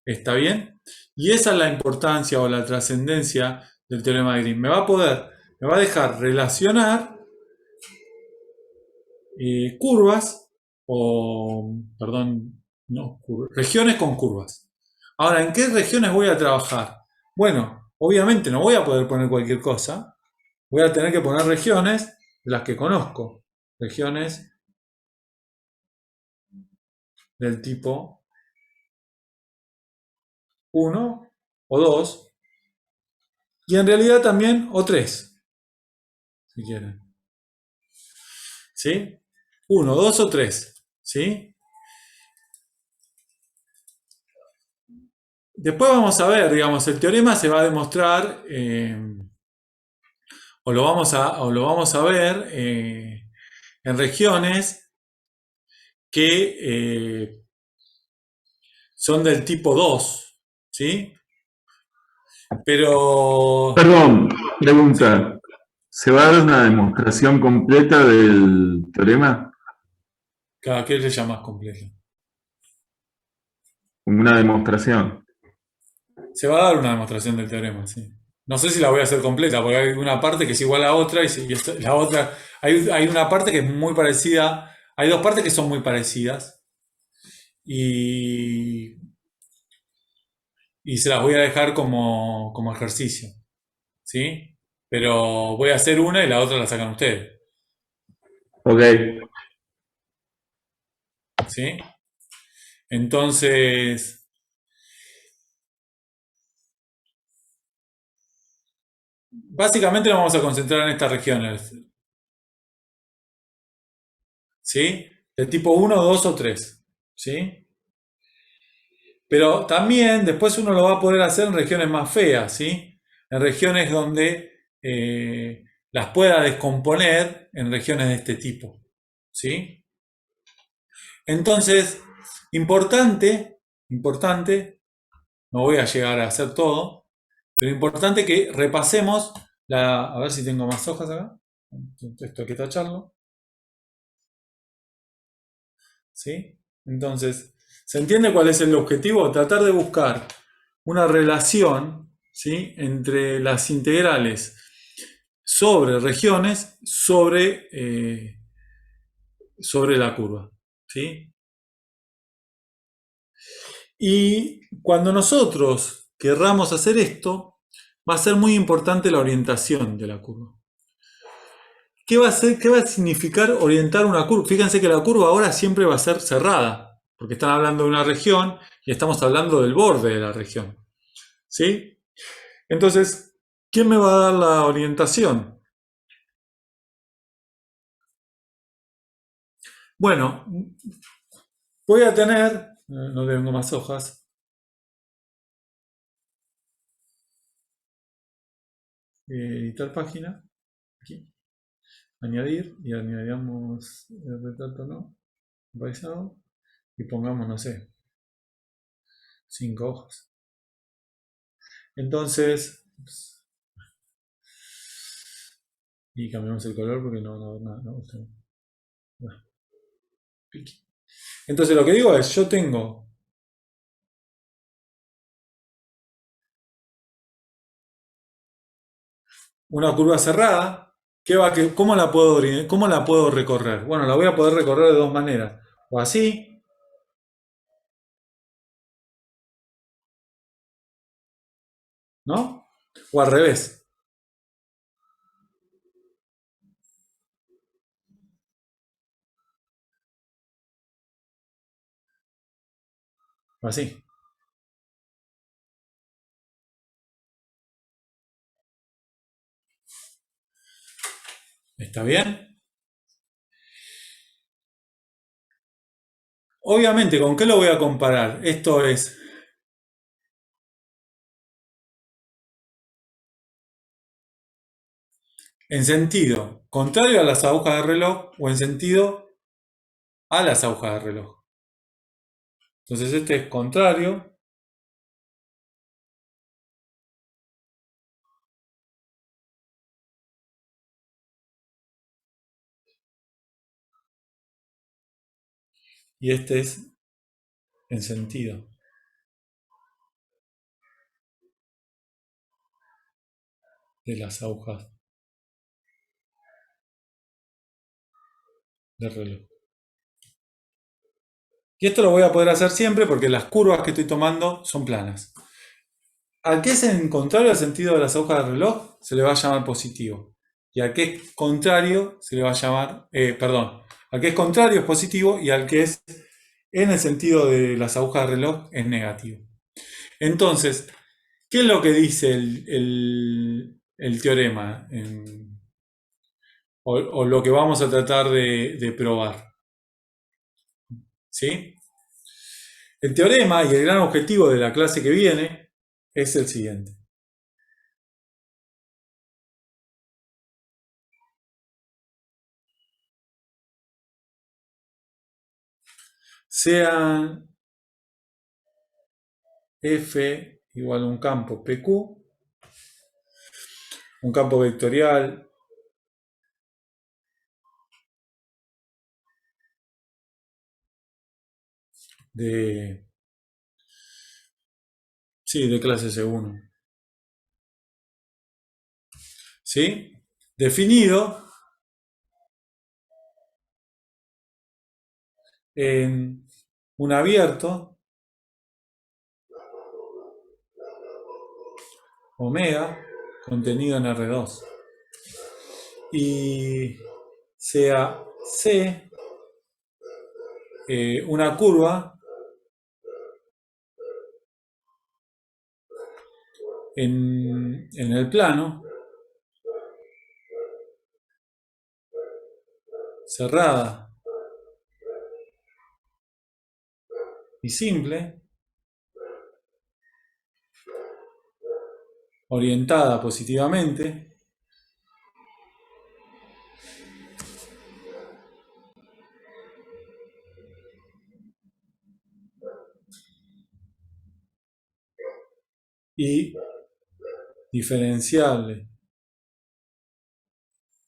¿Está bien? Y esa es la importancia o la trascendencia del teorema de Green. Me va a dejar relacionar curvas o, perdón, no, regiones con curvas. Ahora, ¿en qué regiones voy a trabajar? Bueno, obviamente no voy a poder poner cualquier cosa. Voy a tener que poner regiones de las que conozco. Regiones del tipo 1 o 2. Y en realidad también o 3, si quieren. ¿Sí? 1, 2 o 3. ¿Sí? Después vamos a ver, digamos, el teorema se va a demostrar, o lo vamos a ver en regiones que son del tipo 2, ¿sí? Pero... Perdón, pregunta. ¿Se va a dar una demostración completa del teorema? ¿Qué le llamas complejo? Una demostración. Se va a dar una demostración del teorema, sí. No sé si la voy a hacer completa, porque hay una parte que es igual a otra y la otra... Hay una parte que es muy parecida, hay dos partes que son muy parecidas y se las voy a dejar como ejercicio, ¿sí? Pero voy a hacer una y la otra la sacan ustedes, Ok. ¿sí? Entonces, básicamente nos vamos a concentrar en estas regiones, ¿sí? De tipo 1, 2 o 3, ¿sí? Pero también después uno lo va a poder hacer en regiones más feas, ¿sí? En regiones donde las pueda descomponer en regiones de este tipo, ¿sí? Entonces, importante, no voy a llegar a hacer todo, pero importante que repasemos a ver si tengo más hojas acá. Esto hay que tacharlo. ¿Sí? Entonces, ¿se entiende cuál es el objetivo? Tratar de buscar una relación, ¿sí?, entre las integrales sobre regiones sobre la curva, ¿sí? Y cuando nosotros querramos hacer esto, va a ser muy importante la orientación de la curva. ¿Qué va a significar orientar una curva? Fíjense que la curva ahora siempre va a ser cerrada, porque están hablando de una región y estamos hablando del borde de la región, ¿sí? Entonces, ¿quién me va a dar la orientación? Bueno, voy a tener, no tengo más hojas, editar página, aquí, añadir, y añadamos el retrato no, paisado, y pongamos, no sé, 5 hojas. Entonces, y cambiamos el color porque no gusta. Bueno, piqui. Entonces lo que digo es, yo tengo una curva cerrada, ¿cómo la puedo recorrer? Bueno, la voy a poder recorrer de dos maneras. O así, ¿no? O al revés. O así. ¿Está bien? Obviamente, ¿con qué lo voy a comparar? Esto es en sentido contrario a las agujas de reloj o en sentido a las agujas de reloj. Entonces este es contrario y este es en sentido de las agujas del reloj. Y esto lo voy a poder hacer siempre porque las curvas que estoy tomando son planas. Al que es en contrario al sentido de las agujas del reloj se le va a llamar positivo. Y al que es contrario se le va a llamar, al que es contrario es positivo y al que es en el sentido de las agujas del reloj es negativo. Entonces, ¿qué es lo que dice el teorema? O lo que vamos a tratar de probar. ¿Sí? El teorema y el gran objetivo de la clase que viene es el siguiente. Sea F igual a un campo PQ, un campo vectorial de clase C1. ¿Sí? Definido en un abierto omega contenido en R2 y sea C una curva en el plano cerrada y simple, orientada positivamente, y diferenciable